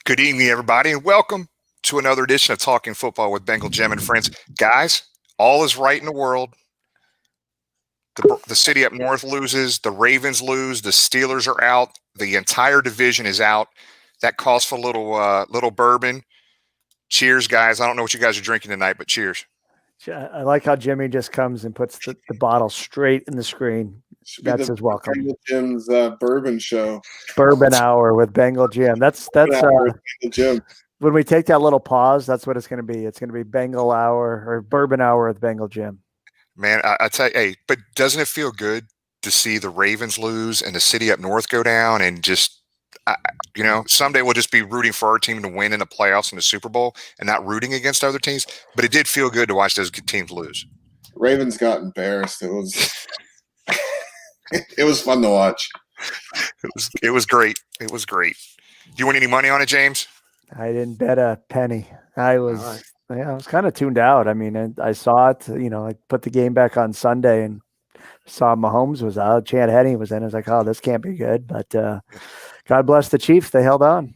Good evening, everybody, and welcome to another edition of Talking Football with Bengal Jim and Friends. Guys, all is right in the world. The city up north loses. The Ravens lose. The Steelers are out. The entire division is out. That calls for a little bourbon. Cheers, guys. I don't know what you guys are drinking tonight, but cheers. I like how Jimmy just comes and puts the bottle straight in the screen. That's his welcome. Bengal Jim's bourbon show. Bourbon hour with Bengal Jim. That's Bengal Jim. When we take that little pause, that's what it's going to be. It's going to be Bengal hour or bourbon hour with Bengal Jim. Man, I tell you, hey, but doesn't it feel good to see the Ravens lose and the city up north go down and just, someday we'll just be rooting for our team to win in the playoffs and the Super Bowl and not rooting against other teams. But it did feel good to watch those teams lose. Ravens got embarrassed. It was fun to watch. It was great. It was great. Do you win any money on it, James? I didn't bet a penny. I was kind of tuned out. I mean, I saw it. I put the game back on Sunday and saw Mahomes was out. Chad Henne was in. I was like, oh, this can't be good. But God bless the Chiefs. They held on.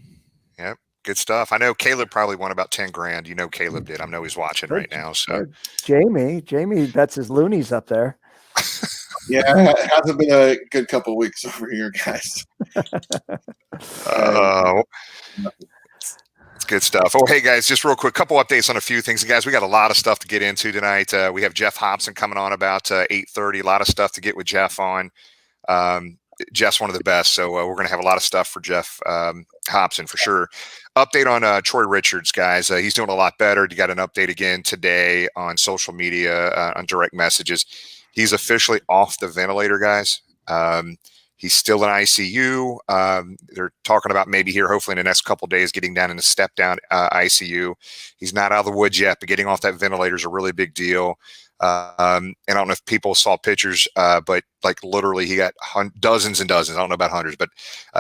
Yep. Good stuff. I know Caleb probably won about 10 grand. You know, Caleb did. I know he's watching right now. So Jamie bets his loonies up there. Yeah, it hasn't been a good couple of weeks over here, guys. It's good stuff. Oh, hey, guys, just real quick, couple updates on a few things. Guys, we got a lot of stuff to get into tonight. We have Geoff Hobson coming on about 8:30. A lot of stuff to get with Geoff on. Jeff's one of the best, so we're going to have a lot of stuff for Geoff Hobson for sure. Update on Troy Richards, guys. He's doing a lot better. You got an update again today on social media, on direct messages. He's officially off the ventilator, guys. He's still in ICU. They're talking about maybe here, hopefully in the next couple of days, getting down in a step-down ICU. He's not out of the woods yet, but getting off that ventilator is a really big deal. And I don't know if people saw pictures, but like literally he got dozens and dozens. I don't know about hundreds, but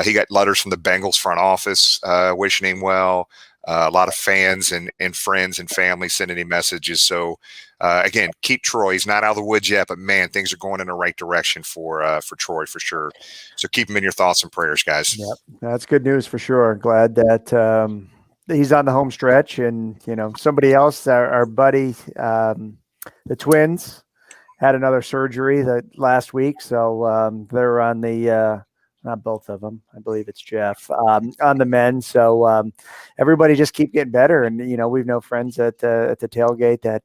he got letters from the Bengals front office wishing him well. A lot of fans and friends and family sending him messages. So, again, keep Troy. He's not out of the woods yet, but, man, things are going in the right direction for Troy for sure. So keep him in your thoughts and prayers, guys. Yep, that's good news for sure. Glad that he's on the home stretch. And, somebody else, our buddy, the twins, had another surgery last week. So they're on the not both of them. I believe it's Geoff on the men. So everybody just keep getting better. And, we've no friends at the tailgate that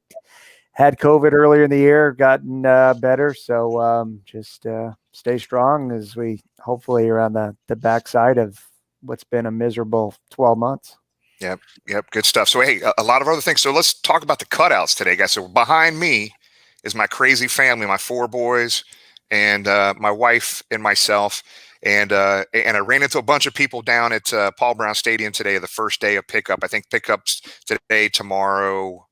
had COVID earlier in the year, gotten better. So just stay strong as we hopefully are on the backside of what's been a miserable 12 months. Yep. Good stuff. So, hey, a lot of other things. So let's talk about the cutouts today, guys. So behind me is my crazy family, my 4 boys and my wife and myself. And I ran into a bunch of people down at Paul Brown Stadium today, the first day of pickup. I think pickups today, tomorrow,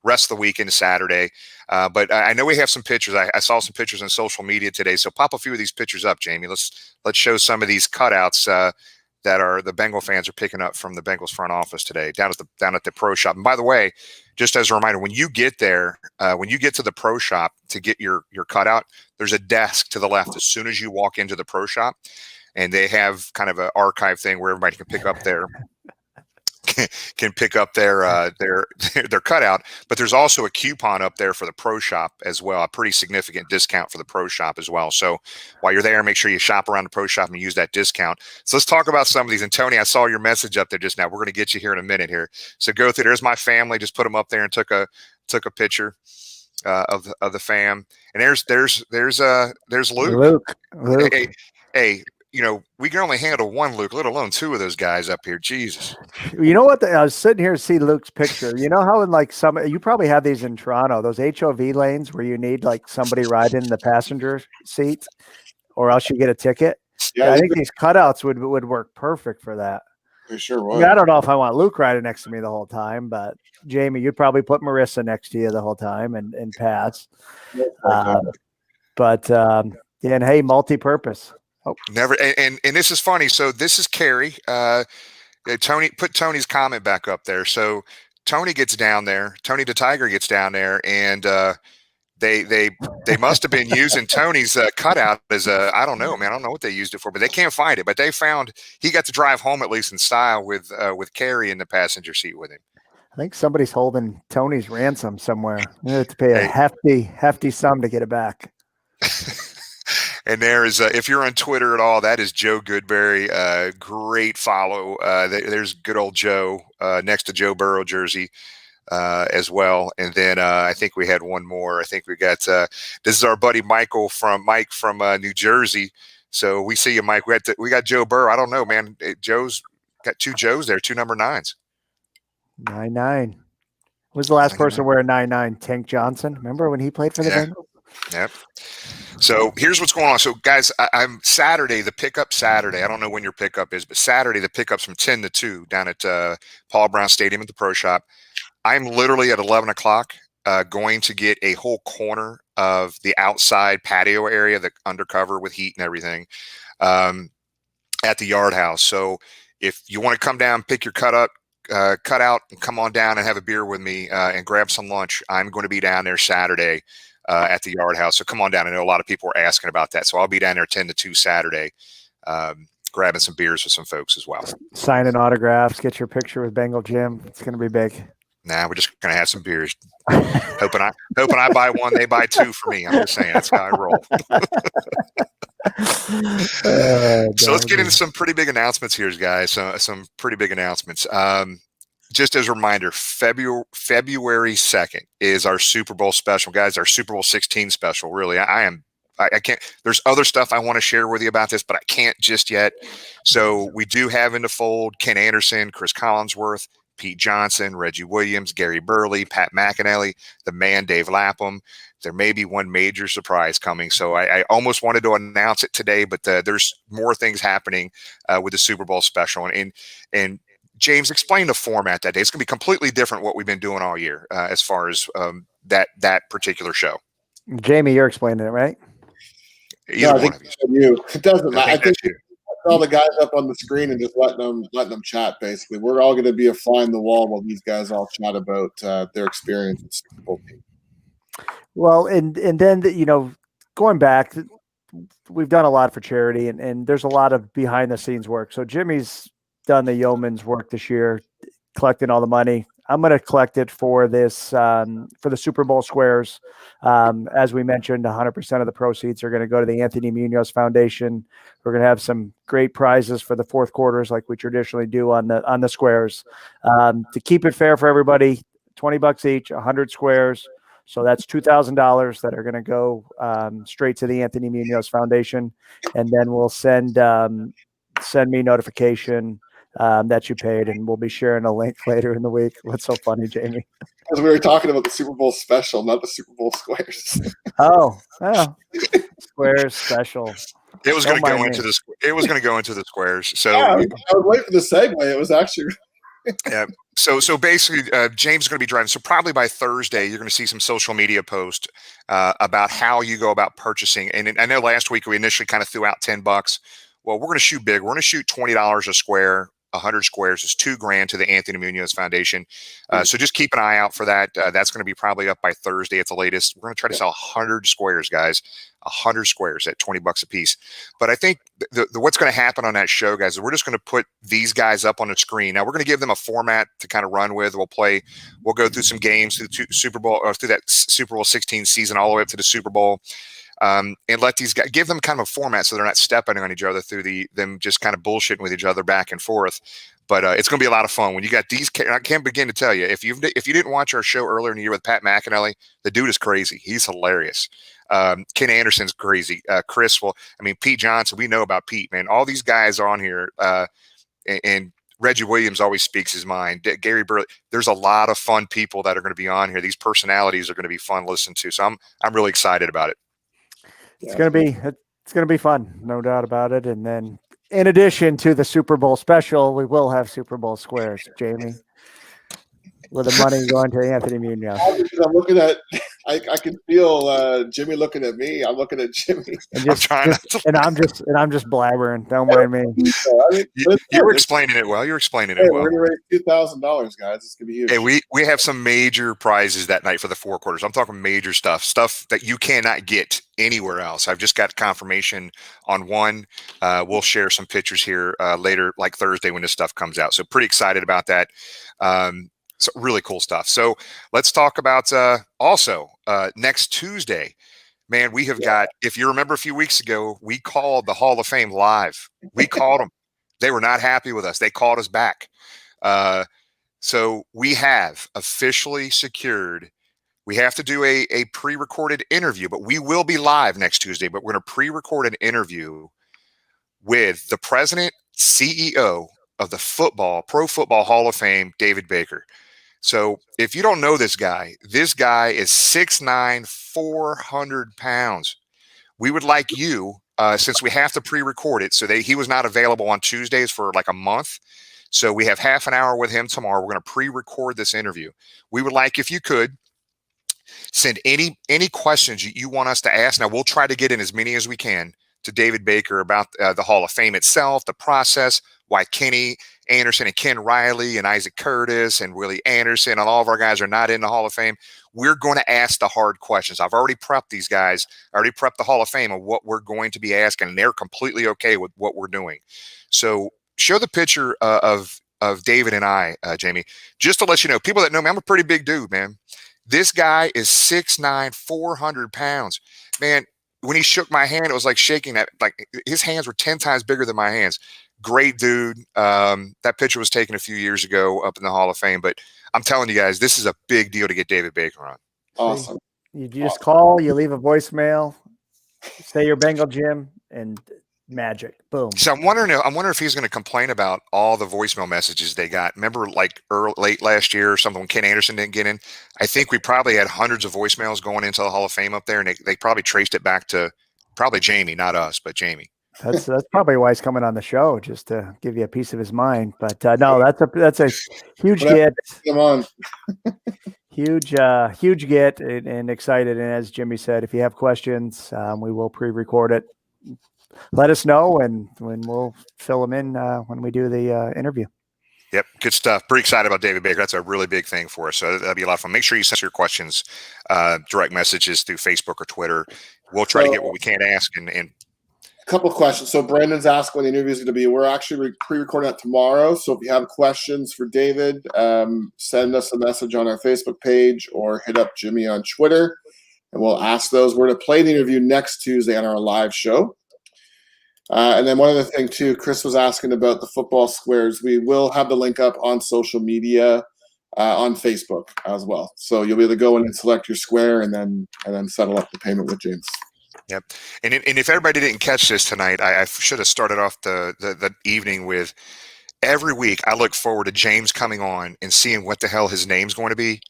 rest of the week into Saturday. But I know we have some pictures. I saw some pictures on social media today. So pop a few of these pictures up, Jamie. Let's show some of these cutouts that are the Bengal fans are picking up from the Bengals front office today down at the pro shop. And by the way, just as a reminder, when you get there, when you get to the pro shop to get your cutout, there's a desk to the left as soon as you walk into the pro shop, and they have kind of an archive thing where everybody can pick up their their cutout. But there's also a coupon up there for the pro shop as well, a pretty significant discount for the pro shop as well. So while you're there, make sure you shop around the pro shop and use that discount. So let's talk about some of these. And Tony, I saw your message up there just now. We're going to get you here in a minute here. So go through. There's my family. Just put them up there and took a picture of the fam. And there's Luke. Luke. Hey, we can only handle one Luke, let alone 2 of those guys up here. Jesus. You know what? I was sitting here to see Luke's picture. You know how in you probably have these in Toronto, those HOV lanes where you need like somebody riding in the passenger seat or else you get a ticket? Yeah, I think these cutouts would work perfect for that. They sure would. I mean, I don't know if I want Luke riding next to me the whole time, but Jamie, you'd probably put Marissa next to you the whole time and pass. And hey, multi-purpose. Oh. Never. And this is funny. So this is Carrie. Tony, put Tony's comment back up there. So Tony gets down there. Tony the Tiger gets down there, and They must have been using Tony's cutout as a, I don't know, man. I don't know what they used it for, but they can't find it. But they found he got to drive home at least in style with Carrie in the passenger seat with him. I think somebody's holding Tony's ransom somewhere. You have to pay a hefty sum to get it back. And there is, if you're on Twitter at all, that is Joe Goodberry. Great follow. There's good old Joe next to Joe Burrow jersey as well. And then I think we had one more. I think we got this is our buddy Mike from New Jersey. So we see you, Mike. We got Joe Burrow. I don't know, man. Joe's got two Joes there, two number 9s. 9-9. Who was the last person to wear a 9-9? Tank Johnson. Remember when he played for the Bengals? Yep. So here's what's going on. So guys, I'm Saturday, the pickup Saturday. I don't know when your pickup is, but Saturday, the pickup's from 10 to 2 down at Paul Brown Stadium at the Pro Shop. I'm literally at 11 o'clock going to get a whole corner of the outside patio area, the undercover with heat and everything at the Yard House. So if you want to come down, pick your cut out and come on down and have a beer with me and grab some lunch, I'm going to be down there Saturday at the Yard House. So come on down. I know a lot of people were asking about that. So I'll be down there 10 to 2 Saturday, grabbing some beers with some folks as well. Signing autographs, get your picture with Bengal Jim. It's going to be big. Nah, we're just going to have some beers. hoping I buy one, they buy 2 for me. I'm just saying, that's how I roll. So let's get into some pretty big announcements here, guys. Some pretty big announcements. Just as a reminder, February 2nd is our Super Bowl special, guys. Our Super Bowl 16 special. Really, I can't. There's other stuff I want to share with you about this, but I can't just yet. So we do have in the fold Ken Anderson, Chris Collinsworth, Pete Johnson, Reggie Williams, Gary Burley, Pat McAnally, the man Dave Lapham. There may be one major surprise coming. So I almost wanted to announce it today, but there's more things happening with the Super Bowl special. And James, explain the format that day. It's going to be completely different what we've been doing all year as far as that particular show. Jamie, you're explaining it, right? Either one of you. It doesn't matter. I think all the guys up on the screen and just letting them chat. Basically, we're all going to be a fly in the wall while these guys all chat about their experience at Super Bowl. Well, and then going back, we've done a lot for charity, and there's a lot of behind the scenes work. So Jimmy's done the yeoman's work this year, collecting all the money. I'm going to collect it for this for the Super Bowl squares. As we mentioned, 100% of the proceeds are going to go to the Anthony Munoz Foundation. We're going to have some great prizes for the fourth quarters, like we traditionally do on the squares. To keep it fair for everybody, $20 each, 100 squares. So that's $2,000 that are going to go straight to the Anthony Munoz Foundation, and then we'll send me notification that you paid, and we'll be sharing a link later in the week. What's so funny, Jamie? Because we were talking about the Super Bowl special, not the Super Bowl squares. Oh, squares special. It was going to go into the. It was going to go into the squares. So yeah, I was waiting for the segue. It was actually. Yeah. So basically, James is going to be driving. So probably by Thursday, you're going to see some social media posts about how you go about purchasing. And I know last week we initially kind of threw out $10. Well, we're going to shoot big. We're going to shoot $20 a square. 100 squares is $2,000 to the Anthony Munoz Foundation. So just keep an eye out for that. That's going to be probably up by Thursday at the latest. We're going to try to sell 100 squares, guys. 100 squares at $20 a piece. But I think what's going to happen on that show, guys, is we're just going to put these guys up on the screen. Now we're going to give them a format to kind of run with. We'll go through some games through Super Bowl or through that Super Bowl 16 season all the way up to the Super Bowl. And let these guys give them kind of a format so they're not stepping on each other through them just kind of bullshitting with each other back and forth. But it's going to be a lot of fun when you got these. I can't begin to tell you if you didn't watch our show earlier in the year with Pat McAnally, the dude is crazy. He's hilarious. Ken Anderson's crazy. Chris, Pete Johnson. We know about Pete, man. All these guys are on here, and Reggie Williams always speaks his mind. Gary Burley. There's a lot of fun people that are going to be on here. These personalities are going to be fun to listen to. So I'm really excited about it. It's going to be fun, no doubt about it. And then in addition to the Super Bowl special, we will have Super Bowl squares, Jamie. with the money going to Anthony Munoz. I'm looking at. I can feel Jimmy looking at me. I'm looking at Jimmy. And I'm just blabbering. Don't mind me. You were explaining it well. You're explaining it well. We're gonna raise $2,000, guys. It's gonna be huge. Hey, we have some major prizes that night for the four quarters. I'm talking major stuff that you cannot get anywhere else. I've just got confirmation on one. We'll share some pictures here later, like Thursday when this stuff comes out. So pretty excited about that. So really cool stuff. So let's talk about also next Tuesday. Man, we have got, if you remember a few weeks ago, we called the Hall of Fame live. We called them. They were not happy with us. They called us back. So we have officially secured, we have to do a pre-recorded interview, but we will be live next Tuesday, but we're going to pre-record an interview with the president, CEO of the Pro Football Hall of Fame, David Baker. So if you don't know this guy is 6'9", 400 pounds. We would like you, since we have to pre-record it, so he was not available on Tuesdays for like a month. So we have half an hour with him tomorrow. We're going to pre-record this interview. We would like, if you could, send any questions you want us to ask. Now, we'll try to get in as many as we can to David Baker about the Hall of Fame itself, the process, why Kenny Anderson and Ken Riley and Isaac Curtis and Willie Anderson and all of our guys are not in the Hall of Fame. We're going to ask the hard questions. I've already prepped these guys. I already prepped the Hall of Fame of what we're going to be asking, and they're completely okay with what we're doing. So show the picture of David and I, Jamie, just to let you know, people that know me, I'm a pretty big dude, man. This guy is 6'9", 400 pounds. Man, when he shook my hand, it was like shaking that, like his hands were 10 times bigger than my hands. Great dude. That picture was taken a few years ago up in the Hall of Fame, but I'm telling you guys, this is a big deal to get David Baker on. Awesome. You just call, you leave a voicemail, say your Bengal Jim, and magic. Boom. So I'm wondering if he's going to complain about all the voicemail messages they got. Remember, like late last year or something when Ken Anderson didn't get in? I think we probably had hundreds of voicemails going into the Hall of Fame up there, and they probably traced it back to probably Jamie, not us, but Jamie. That's probably why he's coming on the show, just to give you a piece of his mind. But no, that's a huge get. Come on. huge get and excited. And as Jimmy said, if you have questions, we will pre-record it. Let us know, and when we'll fill them in when we do the interview. Yep, good stuff. Pretty excited about David Baker. That's a really big thing for us. So that'll be a lot of fun. Make sure you send your questions, direct messages through Facebook or Twitter. We'll try to get what we can ask. And a couple of questions. So Brandon's asked when the interview is going to be. We're actually pre-recording that tomorrow. So if you have questions for David, send us a message on our Facebook page or hit up Jimmy on Twitter, and we'll ask those. We're going to play the interview next Tuesday on our live show. And then one other thing, too, Chris was asking about the football squares. We will have the link up on social media, on Facebook as well. So you'll be able to go in and select your square and then settle up the payment with James. Yep. And if everybody didn't catch this tonight, I should have started off the evening with, every week I look forward to James coming on and seeing what the hell his name's going to be.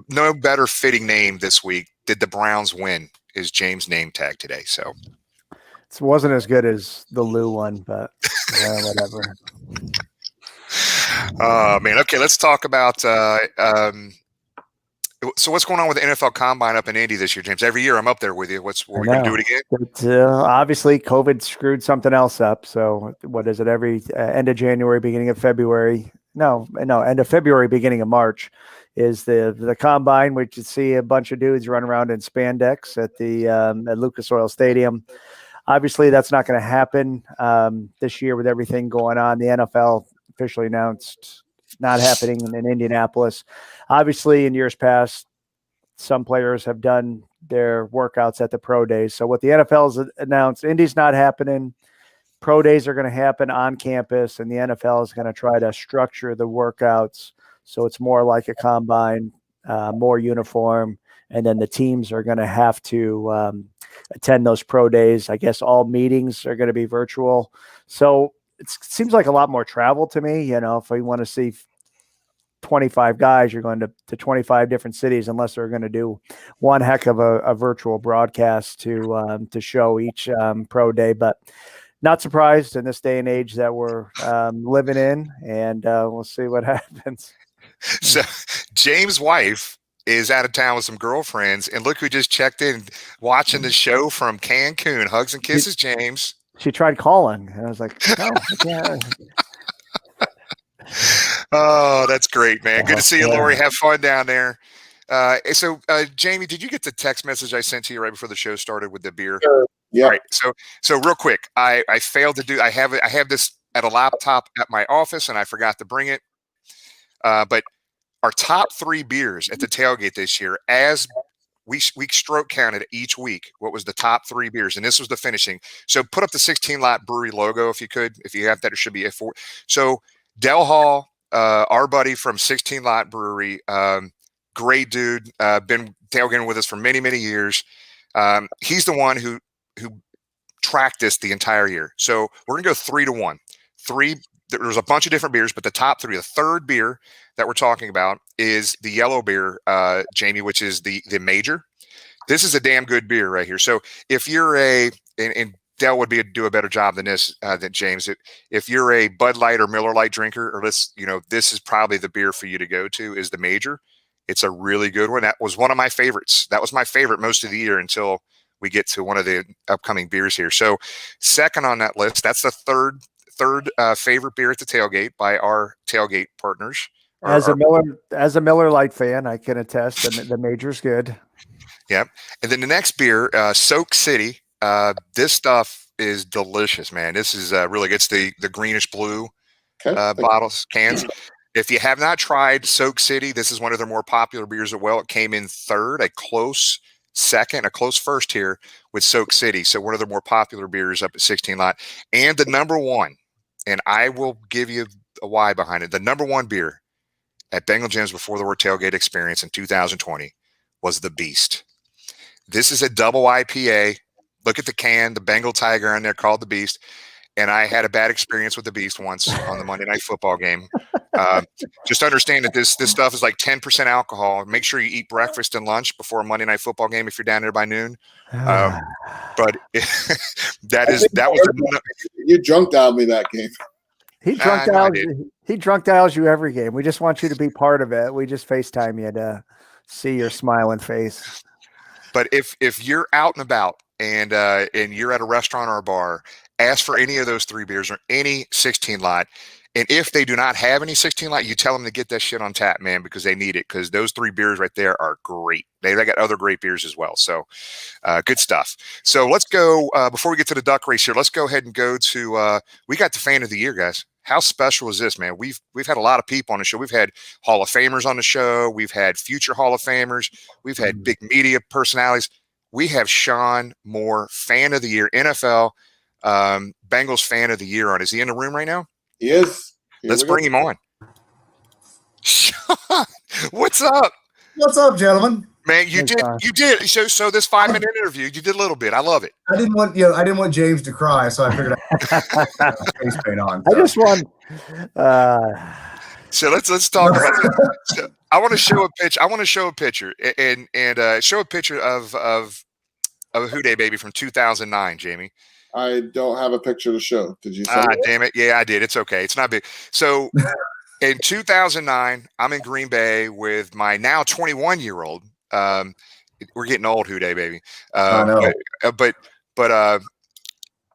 No better fitting name this week. Did the Browns win? Is James' name tag today. So it wasn't as good as the Lou one, but whatever. Oh, man. Okay, let's talk about so what's going on with the NFL Combine up in Indy this year, James? Every year I'm up there with you. We're we going to do it again? But, obviously, COVID screwed something else up. So what is it? Every end of January, beginning of February. No, end of February, beginning of March is the Combine, which you see a bunch of dudes run around in spandex at the at Lucas Oil Stadium. Obviously, that's not going to happen this year with everything going on. The NFL officially announced not happening in Indianapolis. Obviously, in years past, some players have done their workouts at the pro days. So what the NFL's announced, Indy's not happening. Pro days are going to happen on campus, and the NFL is going to try to structure the workouts so it's more like a combine, more uniform, and then the teams are going to have to attend those pro days. I guess all meetings are going to be virtual. So it seems like a lot more travel to me. You know, if we want to see 25 guys, you're going to 25 different cities, unless they're going to do one heck of a virtual broadcast to show each pro day. But not surprised in this day and age that we're living in, and we'll see what happens. So James' wife is out of town with some girlfriends, and look who just checked in watching the show from Cancun. Hugs and kisses, James. She tried calling, and I was like, no, yeah. Oh, that's great, man. Good to see you, Lori. Have fun down there. So, Jamie, did you get the text message I sent to you right before the show started with the beer? Sure. Yeah. All right. So real quick, I failed to do. I have this at a laptop at my office, and I forgot to bring it. But our top 3 beers at the tailgate this year, as we stroke counted each week, what was the top 3 beers, and this was the finishing. So put up the 16 Lot Brewery logo if you could. If you have that, it should be A4. So Del Hall, our buddy from 16 Lot Brewery, great dude, been tailgating with us for many, many years. He's the one who tracked this the entire year. So we're gonna go 3-1. There's a bunch of different beers, but the top 3, the third beer that we're talking about is the yellow beer, Jamie, which is the major. This is a damn good beer right here. So if you're and Dell would do a better job than James. If you're a Bud Light or Miller Lite drinker, or this is probably the beer for you to go to, is the major. It's a really good one. That was one of my favorites. That was my favorite most of the year until we get to one of the upcoming beers here. So second on that list, that's the third favorite beer at the tailgate by our tailgate partners. As a Miller Lite fan, I can attest the major's good. Yep. And then the next beer, Soak City. This stuff is delicious, man. This is really good. It's the greenish blue bottles, cans. If you have not tried Soak City, this is one of their more popular beers as well. It came in third, a close second, a close first here with Soak City. So one of their more popular beers up at 16 Lot. And the number one, and I will give you a why behind it, the number one beer at Bengal Gyms before the Word Tailgate Experience in 2020 was the Beast. This is a double IPA. Look at the can, the Bengal Tiger on there called the Beast. And I had a bad experience with the Beast once on the Monday Night Football game. Just understand that this stuff is like 10% alcohol. Make sure you eat breakfast and lunch before a Monday Night Football game if you're down there by noon. But you drunk dialed me that game. He drunk dials you every game. We just want you to be part of it. We just FaceTime you to see your smiling face. But if you're out and about and you're at a restaurant or a bar, ask for any of those 3 beers or any 16 Lot. And if they do not have any 16 Lot, you tell them to get that shit on tap, man, because they need it. Because those 3 beers right there are great. They got other great beers as well. So good stuff. So let's go, before we get to the duck race here, let's go ahead and go to, we got the fan of the year, guys. How special is this, man? We've had a lot of people on the show. We've had Hall of Famers on the show. We've had future Hall of Famers. We've had big media personalities. We have Sean Moore, fan of the year, NFL Bengals fan of the year on. Is he in the room right now? He is. Let's bring him on. Sean, what's up? What's up, gentlemen? Man, you did. So this 5-minute interview, you did a little bit. I love it. I didn't want James to cry, so I figured I'd face paint on. So. I just want. So let's talk about that. So I want to show a picture. I want to show a picture and show a picture of Who Day Baby from 2009, Jamie. I don't have a picture to show. Did you say damn it. Yeah, I did. It's okay. It's not big. So in 2009, I'm in Green Bay with my now 21-year-old. We're getting old, Who Day Baby. I know. But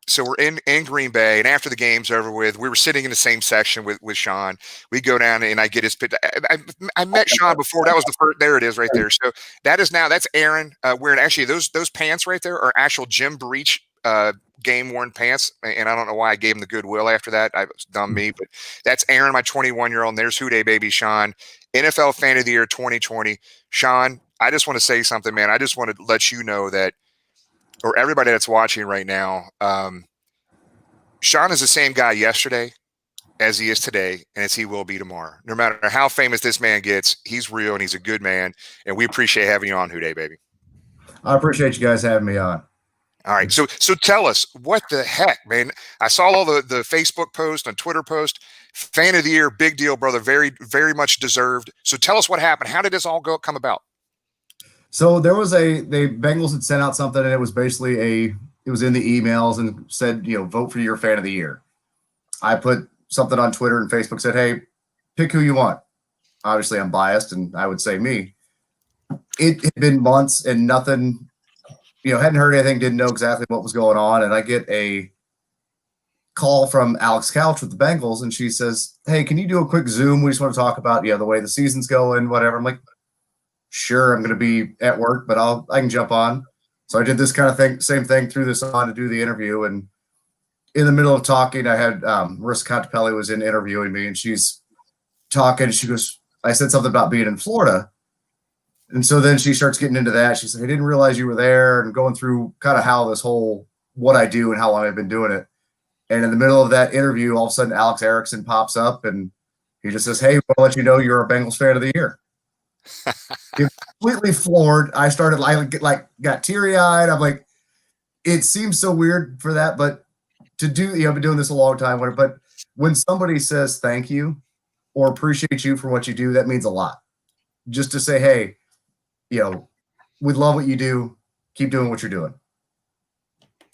so we're in Green Bay, and after the game's over with, we were sitting in the same section with Sean. We go down and I get his picture. I met Sean before. That was the first. There it is, right there. So that's Aaron wearing actually those pants right there are actual Jim Breach game worn pants, and I don't know why I gave him the goodwill after that. I was dumb me, but that's Aaron, my 21-year-old, and there's Who Day Baby Sean, NFL Fan of the Year 2020. Sean, I just want to say something, man. I just want to let you know that, or everybody that's watching right now, Sean is the same guy yesterday as he is today, and as he will be tomorrow. No matter how famous this man gets, he's real and he's a good man, and we appreciate having you on, Who Day Baby. I appreciate you guys having me on. All right. So tell us, what the heck, man? I saw all the Facebook post and Twitter post. Fan of the year, big deal, brother. Very, very much deserved. So tell us what happened. How did this all come about? So there was the Bengals had sent out something, and it was basically it was in the emails and said, vote for your fan of the year. I put something on Twitter and Facebook, said, hey, pick who you want. obviously I'm biased, and I would say me. It had been months and nothing, hadn't heard anything, didn't know exactly what was going on. And I get a call from Alex Couch with the Bengals, and she says, "Hey, can you do a quick Zoom? We just want to talk about, the way the season's going, whatever." I'm like, "Sure, I'm going to be at work, but I can jump on." So I did this kind of thing, same thing, threw this on to do the interview. And in the middle of talking, I had Marissa Contepelli was in interviewing me, and she's talking. She goes, I said something about being in Florida. And so then she starts getting into that. She said, "I didn't realize you were there," and going through kind of how this whole, what I do and how long I've been doing it. And in the middle of that interview, all of a sudden, Alex Erickson pops up, and he just says, "Hey, we'll let you know you're a Bengals fan of the year." Completely floored. I started got teary eyed. I'm like, it seems so weird for that, but to do, I've been doing this a long time. But when somebody says thank you or appreciate you for what you do, that means a lot. Just to say, hey, we love what you do. Keep doing what you're doing.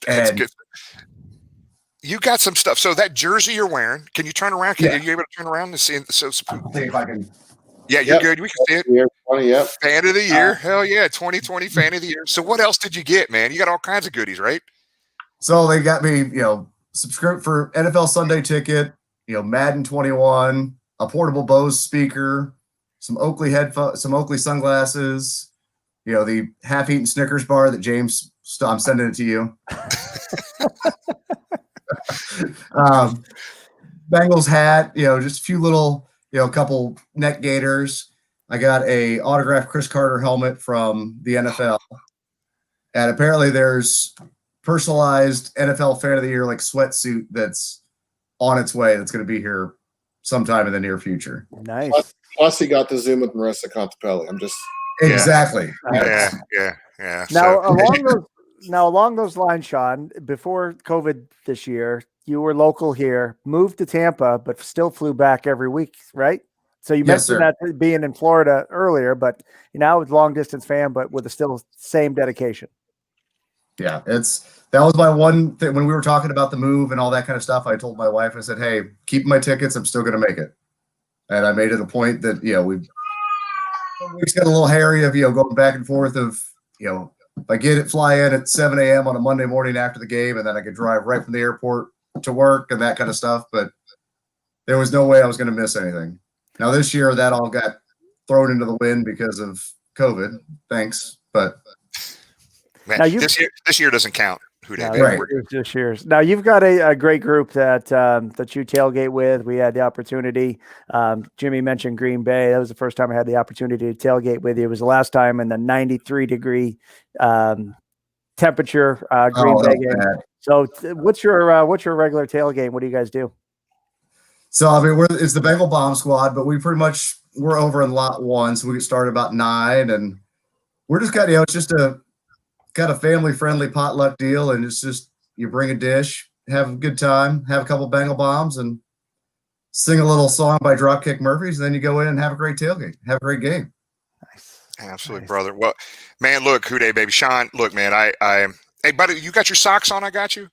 That's And good. You got some stuff. So that jersey you're wearing, can you turn around? Are you able to turn around and see? I'll see if I can. Yeah, you're good. We can see it. Year 20, yep. Fan of the year. Hell yeah. 2020 fan of the year. So what else did you get, man? You got all kinds of goodies, right? So they got me, subscribe for NFL Sunday ticket, Madden 21, a portable Bose speaker, some Oakley headphones, some Oakley sunglasses, the half-eaten Snickers bar that James, I'm sending it to you. Bengals hat, just a few little, couple neck gaiters. I got a autographed Chris Carter helmet from the NFL. And apparently there's personalized NFL fan of the year, sweatsuit that's on its way. That's going to be here sometime in the near future. Nice. Plus he got to Zoom with Marissa Contepelli. I'm just. Exactly. Yeah. Now, along those lines, Sean, before COVID this year, you were local here, moved to Tampa, but still flew back every week, right? So you mentioned that being in Florida earlier, but now with long distance fan, but with the still same dedication. Yeah, that was my one thing when we were talking about the move and all that kind of stuff. I told my wife, I said, "Hey, keep my tickets. I'm still going to make it." And I made it a point that, we got a little hairy of, going back and forth of, if I fly in at 7 a.m. on a Monday morning after the game, and then I could drive right from the airport to work and that kind of stuff. But there was no way I was going to miss anything. Now this year, that all got thrown into the wind because of COVID. Thanks. But man, this year doesn't count. Right. This year's. Now you've got a great group that you tailgate with. We had the opportunity. Jimmy mentioned Green Bay. That was the first time I had the opportunity to tailgate with you. It was the last time in the 93-degree temperature Green Bay game. So what's your regular tailgate? What do you guys do? So it's the Bengal Bomb Squad, but we're over in lot 1, so we get started about 9, and we're just it's just a kind of family-friendly potluck deal, and it's just you bring a dish, have a good time, have a couple Bengal bombs, and sing a little song by Dropkick Murphys, and then you go in and have a great tailgate, have a great game. Nice. Absolutely, brother. Well, man, look, Houday, baby. Sean, look, man, hey, buddy, you got your socks on? I got you.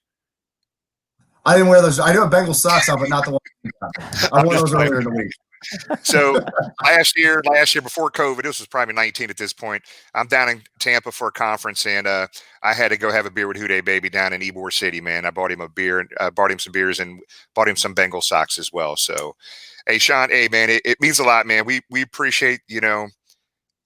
I didn't wear those. I do have Bengals socks on, but not the one. I wore those earlier in the week. So last year before COVID, this was probably 19 at this point. I'm down in Tampa for a conference, and I had to go have a beer with Houday Baby down in Ybor City, man. I bought him a beer, and bought him some beers, and bought him some Bengal socks as well. So, hey, Sean, hey, man, it means a lot, man. We appreciate,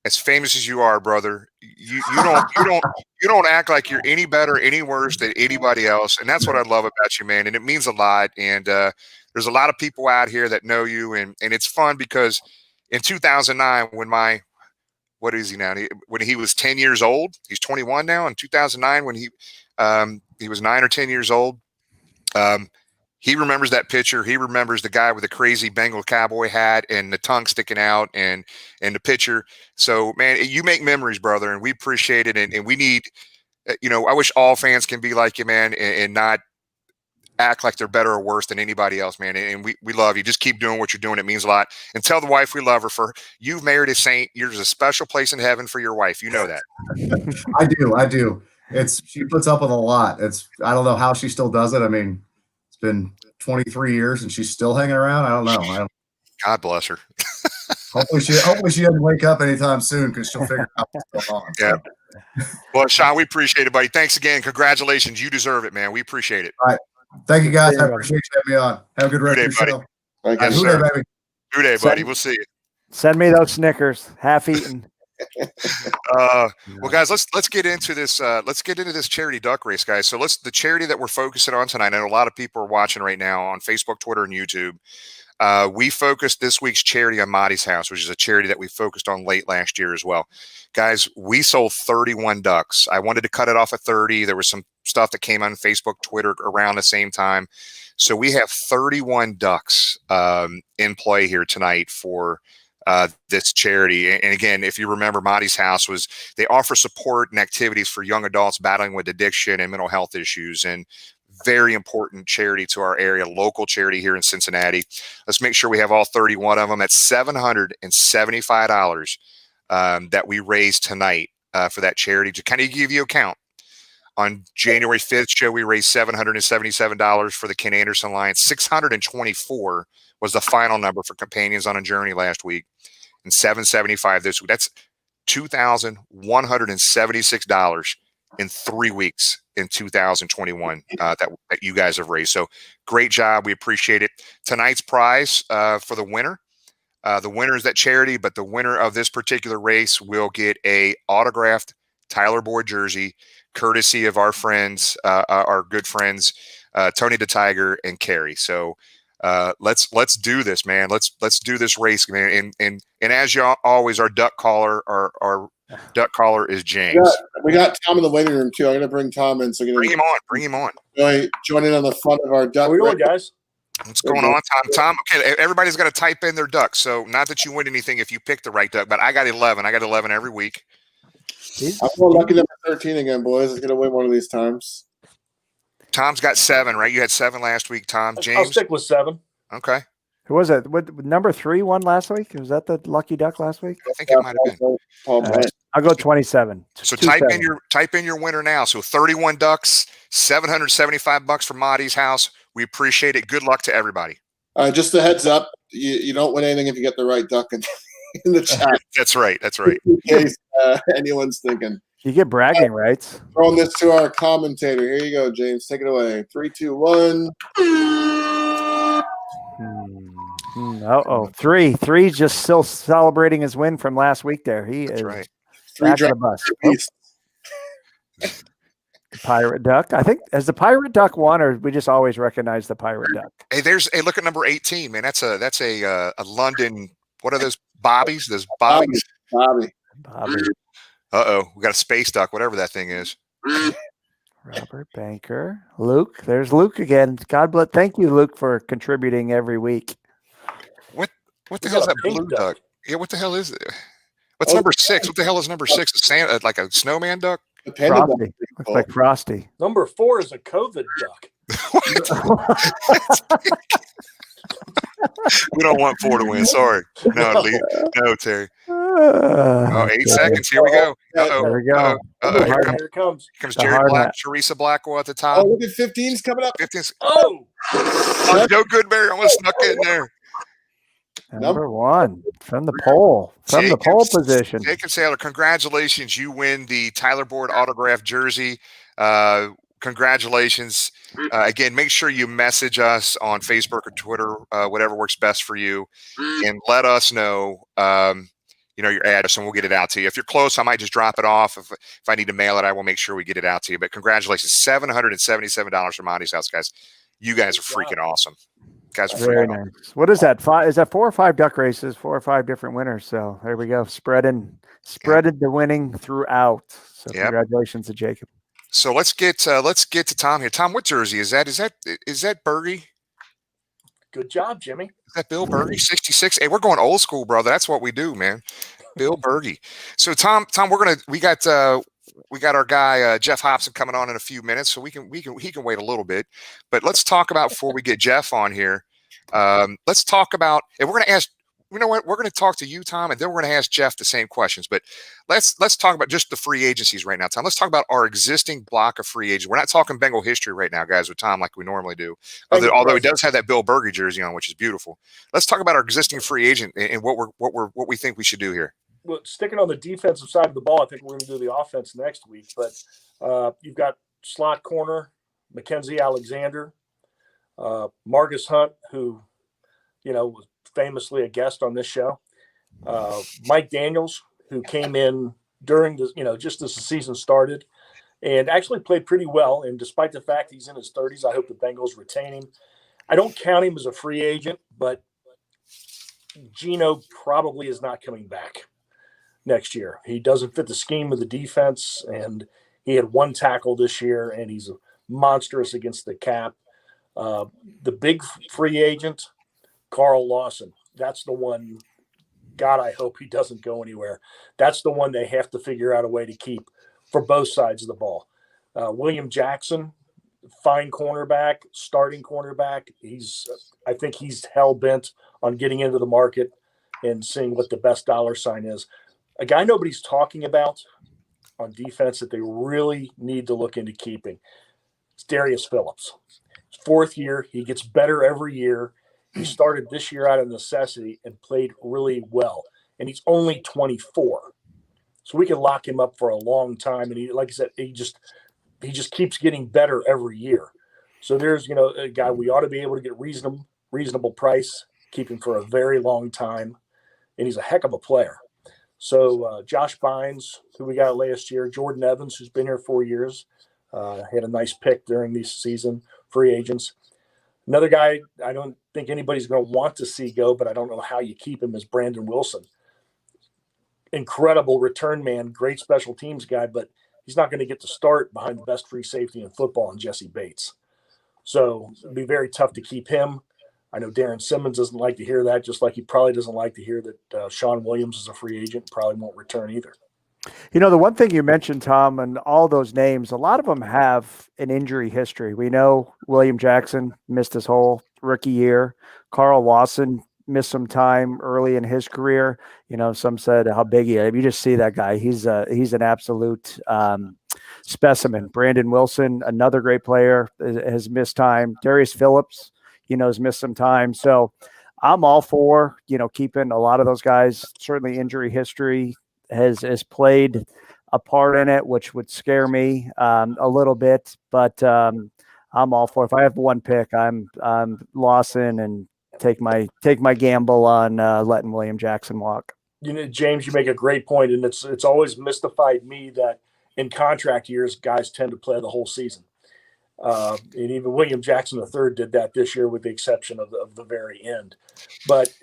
as famous as you are, brother, you don't act like you're any better, any worse than anybody else, and that's what I love about you, man. And it means a lot. And there's a lot of people out here that know you, and it's fun because in 2009, what is he now? When he was 10 years old, he's 21 now. In 2009, when he was 9 or 10 years old, he remembers that picture. He remembers the guy with the crazy Bengal cowboy hat and the tongue sticking out and the picture. So, man, you make memories, brother, and we appreciate it. And we need, I wish all fans can be like you, man, and not act like they're better or worse than anybody else, man. And we love you. Just keep doing what you're doing. It means a lot. And tell the wife we love her. For you've married a saint. There's a special place in heaven for your wife. You know that. I do. She puts up with a lot. I don't know how she still does it. I mean, it's been 23 years and she's still hanging around. I don't know. God bless her. Hopefully she doesn't wake up anytime soon because she'll figure out what's going on. Yeah. Well, Sean, we appreciate it, buddy. Thanks again. Congratulations. You deserve it, man. We appreciate it. All right. Thank you, guys. I appreciate you having me on. Have a good rest of your show. Yes, Good day, baby. Good day, buddy. We'll see you. Send me those Snickers, half eaten. Well, guys, let's get into this. Let's get into this charity duck race, guys. So the charity that we're focusing on tonight. I know a lot of people are watching right now on Facebook, Twitter, and YouTube. We focused this week's charity on Marty's House, which is a charity that we focused on late last year as well. Guys, we sold 31 ducks. I wanted to cut it off at 30. There was some stuff that came on Facebook, Twitter around the same time. So we have 31 ducks in play here tonight for this charity. And again, if you remember, Marty's House they offer support and activities for young adults battling with addiction and mental health issues. And very important charity to our area, local charity here in Cincinnati. Let's make sure we have all 31 of them. That's $775 that we raised tonight for that charity. To kind of give you a count, on January 5th show, we raised $777 for the Ken Anderson Alliance. 624 was the final number for Companions on a Journey last week, and $775 this week. That's $2,176 in 3 weeks in 2021 that you guys have raised. So great job. We appreciate it. Tonight's prize for the winner. The winner is that charity, but the winner of this particular race will get a autographed Tyler Boyd jersey, courtesy of our friends, our good friends, Tony the Tiger and Carrie. So let's do this, man. Let's do this race, man. And as you always, our duck caller, our duck caller is James. We got Tom in the waiting room too. I'm gonna bring Tom in. So bring him on. Bring him on. Join in on the fun of our duck. How are we doing, guys? What's going on, Tom? Tom, okay, everybody's got to type in their ducks. So not that you win anything if you pick the right duck, but I got 11. I got 11 every week. I'm going lucky number 13 again, boys. It's gonna win one of these times. Tom's got 7, right? You had 7 last week, Tom. James, I'll stick with 7. Okay. Who was it? What number 3 won last week? Was that the lucky duck last week? I think it might have been. I'll go 27. So type in your winner now. So 31 ducks, $775 for Marty's House. We appreciate it. Good luck to everybody. Just a heads up, you don't win anything if you get the right duck in the chat. That's right. That's right. In case anyone's thinking. You get bragging rights. Throwing this to our commentator. Here you go, James. Take it away. 3, 2, 1. Three just still celebrating his win from last week there. He is right. Back of the bus. The pirate duck. I think, has the pirate duck won, or we just always recognize the pirate duck? Hey, look at number 18, man. That's a London. What are those bobbies? Those bobbies. Bobby. Uh-oh, we got a space duck, whatever that thing is. Robert Banker. Luke. There's Luke again. God bless. Thank you, Luke, for contributing every week. What the hell is that blue duck? Yeah, what the hell is it? What's number 6? What the hell is number 6? Santa, like a snowman duck? Frosty. Looks like Frosty. Number 4 is a COVID duck. We don't want 4 to win. Sorry. No, Terry. 8 seconds. Here we go. Here we go. Here it comes. Here comes Jerry Black, Teresa Blackwell at the top. Oh, look at 15's coming up. 15's. Oh, Joe Goodberry almost snuck in there. Number 1 from the pole. From the pole position. Jacob Saylor, congratulations. You win the Tyler Boyd autographed jersey. Congratulations. Again, make sure you message us on Facebook or Twitter, whatever works best for you, and let us know your address, and we'll get it out to you. If you're close, I might just drop it off. If I need to mail it, I will make sure we get it out to you. But congratulations, $777 from Monty's House, guys. You guys are freaking awesome. Guys are very nice. Awesome. What is that? 5? Is that 4 or 5 duck races? 4 or 5 different winners. So there we go. Spreading the winning throughout. So congratulations to Jacob. So let's get to Tom here. Tom, what jersey is that? Is that Berge? Good job, Jimmy. Is that Bill Berge? 66. Hey, we're going old school, brother. That's what we do, man. Bill Berge. So Tom, we got our guy Geoff Hobson coming on in a few minutes, so he can wait a little bit. But let's talk about, before we get Geoff on here. Let's talk about, and we're going to ask you know what? We're going to talk to you, Tom, and then we're going to ask Geoff the same questions. But let's talk about just the free agencies right now, Tom. Let's talk about our existing block of free agents. We're not talking Bengal history right now, guys, with Tom like we normally do. Although he does have that Bill Berge jersey on, which is beautiful. Let's talk about our existing free agent and what we think we should do here. Well, sticking on the defensive side of the ball, I think we're going to do the offense next week. But you've got slot corner Mackenzie Alexander, Marcus Hunt, who was famously a guest on this show. Mike Daniels, who came in during the, just as the season started and actually played pretty well. And despite the fact he's in his 30s, I hope the Bengals retain him. I don't count him as a free agent, but Geno probably is not coming back next year. He doesn't fit the scheme of the defense, and he had 1 tackle this year, and he's monstrous against the cap. The big free agent, Carl Lawson. That's the one. God, I hope he doesn't go anywhere. That's the one they have to figure out a way to keep for both sides of the ball. William Jackson, fine cornerback, starting cornerback. I think he's hell-bent on getting into the market and seeing what the best dollar sign is. A guy nobody's talking about on defense that they really need to look into keeping is Darius Phillips. 4th year. He gets better every year. He started this year out of necessity and played really well. And he's only 24. So we can lock him up for a long time. And he, like I said, he just keeps getting better every year. So there's, a guy we ought to be able to get reasonable price, keep him for a very long time. And he's a heck of a player. So Josh Bynes, who we got last year, Jordan Evans, who's been here 4 years, had a nice pick during this season, free agents. Another guy I don't think anybody's going to want to see go, but I don't know how you keep him, is Brandon Wilson. Incredible return man, great special teams guy, but he's not going to get to start behind the best free safety in football in Jesse Bates. So it'd be very tough to keep him. I know Darren Simmons doesn't like to hear that, just like he probably doesn't like to hear that Sean Williams is a free agent, probably won't return either. The one thing you mentioned, Tom, and all those names, a lot of them have an injury history. We know William Jackson missed his whole rookie year. Carl Lawson missed some time early in his career. Some said how big he is. You just see that guy. He's an absolute specimen. Brandon Wilson, another great player, has missed time. Darius Phillips, has missed some time. So I'm all for, keeping a lot of those guys. Certainly injury history has played a part in it, which would scare me a little bit, but I'm all for, if I have one pick, I'm Lawson and take my gamble on letting William Jackson walk. James, you make a great point, and it's always mystified me that in contract years, guys tend to play the whole season. And even William Jackson III did that this year, with the exception of the very end. But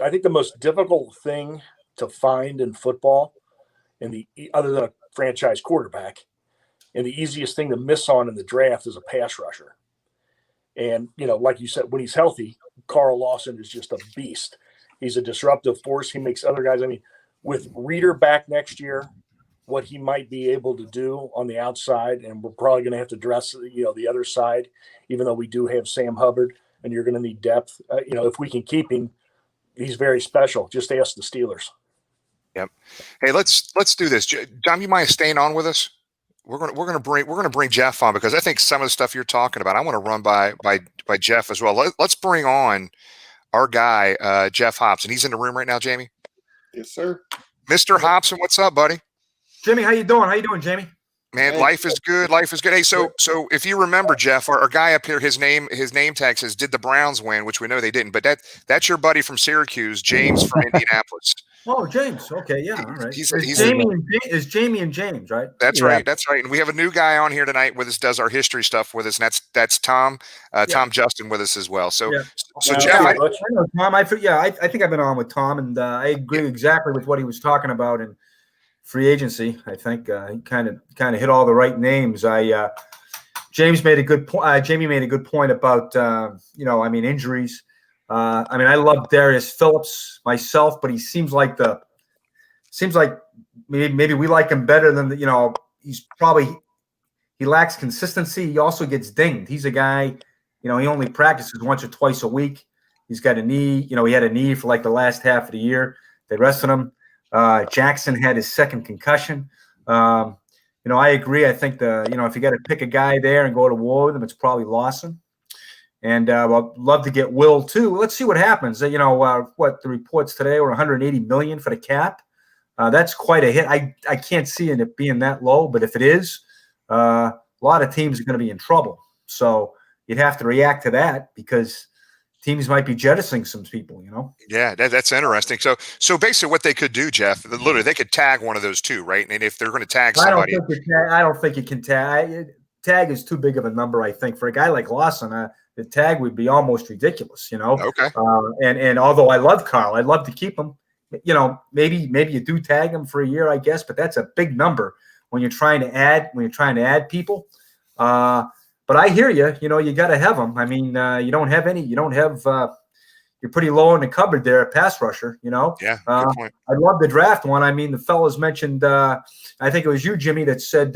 I think the most difficult thing to find in football, other than a franchise quarterback, and the easiest thing to miss on in the draft is a pass rusher. And, like you said, when he's healthy, Carl Lawson is just a beast. He's a disruptive force. He makes other guys. With Reeder back next year, what he might be able to do on the outside, and we're probably going to have to dress, the other side, even though we do have Sam Hubbard, and you're going to need depth. If we can keep him, he's very special. Just ask the Steelers. Yep. Hey, let's do this. John, you mind staying on with us? We're gonna bring Geoff on, because I think some of the stuff you're talking about, I want to run by Geoff as well. Let's bring on our guy, Geoff Hobson. He's in the room right now, Jamie. Yes, sir. Mr. Hobson, what's up, buddy? Jimmy, how you doing? How you doing, Jamie? Man, life is good. Life is good. Hey, so if you remember, Geoff, our guy up here, his name tag says, "Did the Browns win?" Which we know they didn't, but that's your buddy from Syracuse, James from Indianapolis. Oh, James. Okay, yeah, all right. He's Jamie and James, right? That's right. That's right. And we have a new guy on here tonight with us, does our history stuff with us, and that's Tom, Tom Justin with us as well. So, Geoff, I know Tom. I think I've been on with Tom, and I agree exactly with what he was talking about in free agency. I think he kind of hit all the right names. Jamie made a good point about injuries. I love Darius Phillips myself, but he seems like maybe we like him better than he lacks consistency. He also gets dinged. He's a guy, he only practices once or twice a week. He's got a knee. He had a knee for like the last half of the year. They rested him. Jackson had his second concussion. I agree. I think if you got to pick a guy there and go to war with him, it's probably Lawson. And I'd love to get Will too. Let's see what happens. What the reports today were $180 million for the cap. That's quite a hit. I can't see it being that low, but if it is, a lot of teams are going to be in trouble. So you'd have to react to that because teams might be jettisoning some people, Yeah, that's interesting. So basically what they could do, Geoff, literally they could tag one of those two, right? And if they're going to tag somebody. I don't think you can tag. Tag is too big of a number, I think. For a guy like Lawson, the tag would be almost ridiculous, Okay. And although I love Carl, I'd love to keep him. Maybe you do tag him for a year, I guess, but that's a big number when you're trying to add people. But I hear you. You got to have them. I mean, you don't have any. You don't have. You're pretty low in the cupboard there, a pass rusher. Yeah. Good point. I'd love to draft one. I mean, the fellas mentioned. I think it was you, Jimmy, that said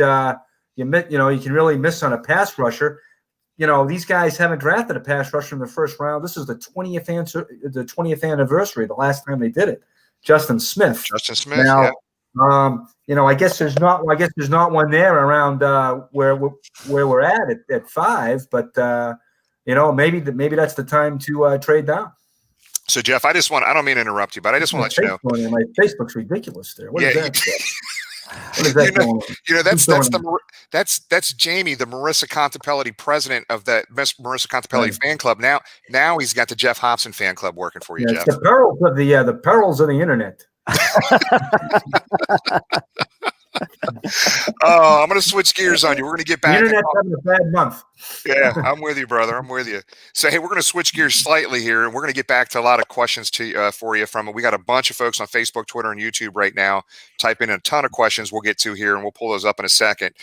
you can really miss on a pass rusher. These guys haven't drafted a pass rusher in the first round. This is the 20th anniversary, the last time they did it. Justin Smith. Now, yeah. I guess there's not one there around where we're at 5, but maybe that's the time to trade down. So Geoff, I don't mean to interrupt you, but I just want to let you know. My Facebook's ridiculous there. What is that? What is that that's Jamie, the Marissa Contepelli president of that Marissa Contepelli fan club. Now he's got the Geoff Hobson fan club working for you, Geoff. The perils of the internet. Oh, I'm going to switch gears on you. We're going to get back. The internet's having a bad month. Yeah, I'm with you, brother. I'm with you. So, hey, we're going to switch gears slightly here, and we're going to get back to a lot of questions for you from. We got a bunch of folks on Facebook, Twitter, and YouTube right now. Type in a ton of questions we'll get to here, and we'll pull those up in a second.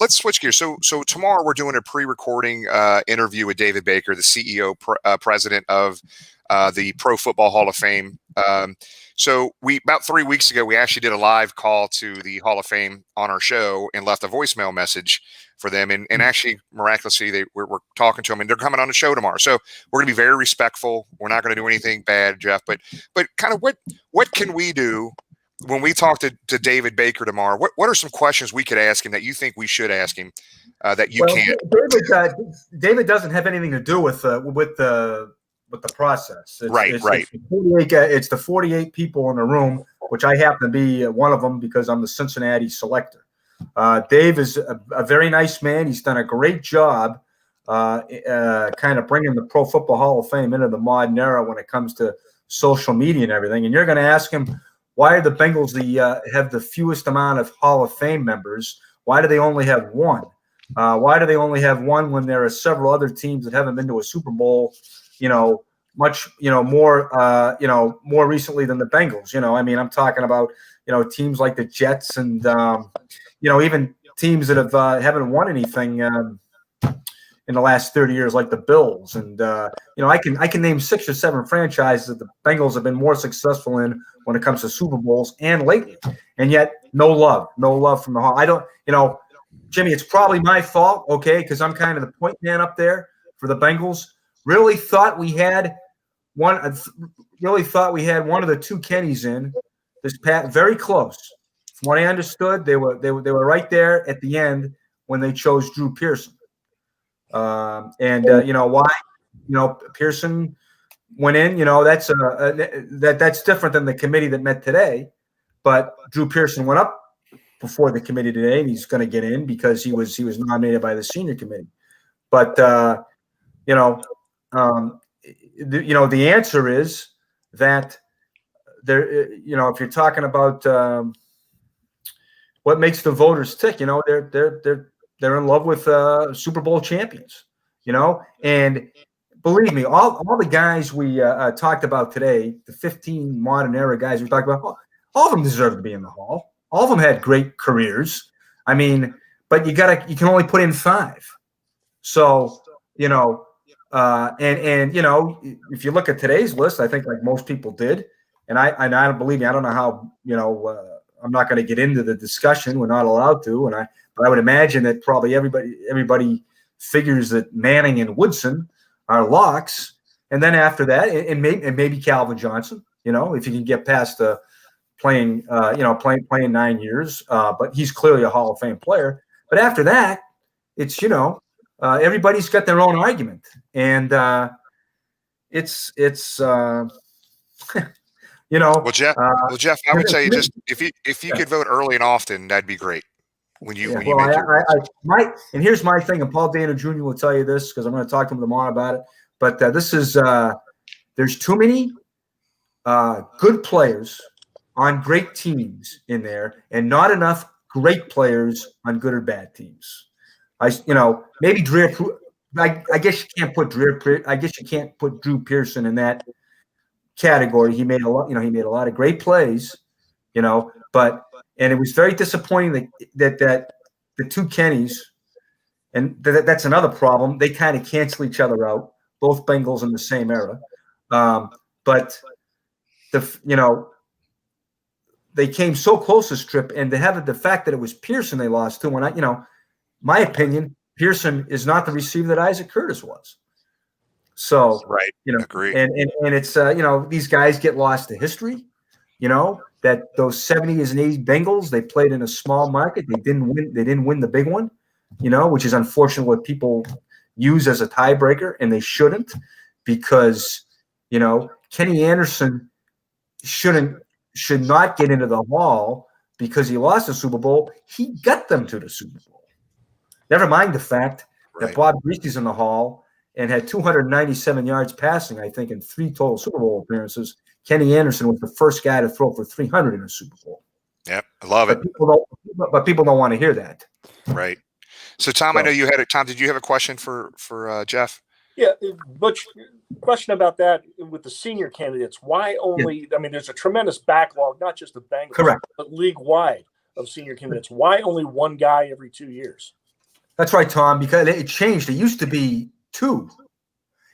Let's switch gears. So tomorrow we're doing a pre-recording interview with David Baker, the CEO, president of the Pro Football Hall of Fame. So about 3 weeks ago, we actually did a live call to the Hall of Fame on our show and left a voicemail message for them. And actually, miraculously, we're talking to them, and they're coming on the show tomorrow. So we're going to be very respectful. We're not going to do anything bad, Geoff. But kind of what can we do when we talk to David Baker tomorrow? What are some questions we could ask him that you think we should ask him that you can't? David doesn't have anything to do with the process. Right. It's the 48 people in the room, which I happen to be one of them because I'm the Cincinnati selector. Dave is a very nice man. He's done a great job kind of bringing the Pro Football Hall of Fame into the modern era when it comes to social media and everything. And you're going to ask him, why are the Bengals have the fewest amount of Hall of Fame members? Why do they only have one? Why do they only have one when there are several other teams that haven't been to a Super Bowl, much, more recently than the Bengals? I mean, I'm talking about, teams like the Jets and, even teams that haven't won anything in the last 30 years, like the Bills. And, I can name 6 or 7 franchises that the Bengals have been more successful in when it comes to Super Bowls and lately. And yet no love from the Hall. I don't, Jimmy, it's probably my fault, okay, because I'm kind of the point man up there for the Bengals. Really thought we had one of the two Kennys in this past, very close. From what I understood, they were right there at the end when they chose Drew Pearson. Why? Pearson went in. That's different than the committee that met today. But Drew Pearson went up before the committee today, and he's going to get in because he was nominated by the senior committee. But the answer is that there. If you're talking about what makes the voters tick, they're in love with Super Bowl champions. And believe me, all the guys we talked about today, the 15 modern era guys we talked about, all of them deserve to be in the Hall. All of them had great careers. I mean, but you can only put in 5. So, if you look at today's list, I think like most people did, and I don't believe me, I don't know how, I'm not going to get into the discussion. We're not allowed to. But I would imagine that probably everybody figures that Manning and Woodson are locks. And then after that, and maybe Calvin Johnson, if you can get past the playing 9 years, but he's clearly a Hall of Fame player. But after that, it's, everybody's got their own argument. And it's Well, Geoff, I would say just if you could vote early and often, that'd be great. And here's my thing, and Paul Dana Jr. will tell you this because I'm going to talk to him tomorrow about it. But this is there's too many good players on great teams in there, and not enough great players on good or bad teams. Maybe Drew. I guess you can't put Drew Pearson in that category. He made a lot. He made a lot of great plays. But it was very disappointing that the two Kennys, and that's another problem. They kind of cancel each other out. Both Bengals in the same era, but they came so close this trip, and to have the fact that it was Pearson they lost to. My opinion, Pearson is not the receiver that Isaac Curtis was. So right, agree. And it's these guys get lost to history. That those 70s and 80s Bengals, they played in a small market. They didn't win the big one. Which is unfortunate. What people use as a tiebreaker, and they shouldn't, because Kenny Anderson should not get into the Hall because he lost the Super Bowl. He got them to the Super Bowl. Never mind the fact that Bob Greasy's in the Hall and had 297 yards passing, I think, in 3 total Super Bowl appearances. Kenny Anderson was the first guy to throw for 300 in a Super Bowl. Yep, I love it. But people don't want to hear that. Right. So, Tom, I know you had it. Tom, did you have a question for Geoff? Yeah, Butch, question about that with the senior candidates. Why only? Yeah. I mean, there's a tremendous backlog, not just the Bengals, correct, but league-wide of senior candidates. Why only one guy every 2 years? That's right, Tom, because it changed. It used to be 2,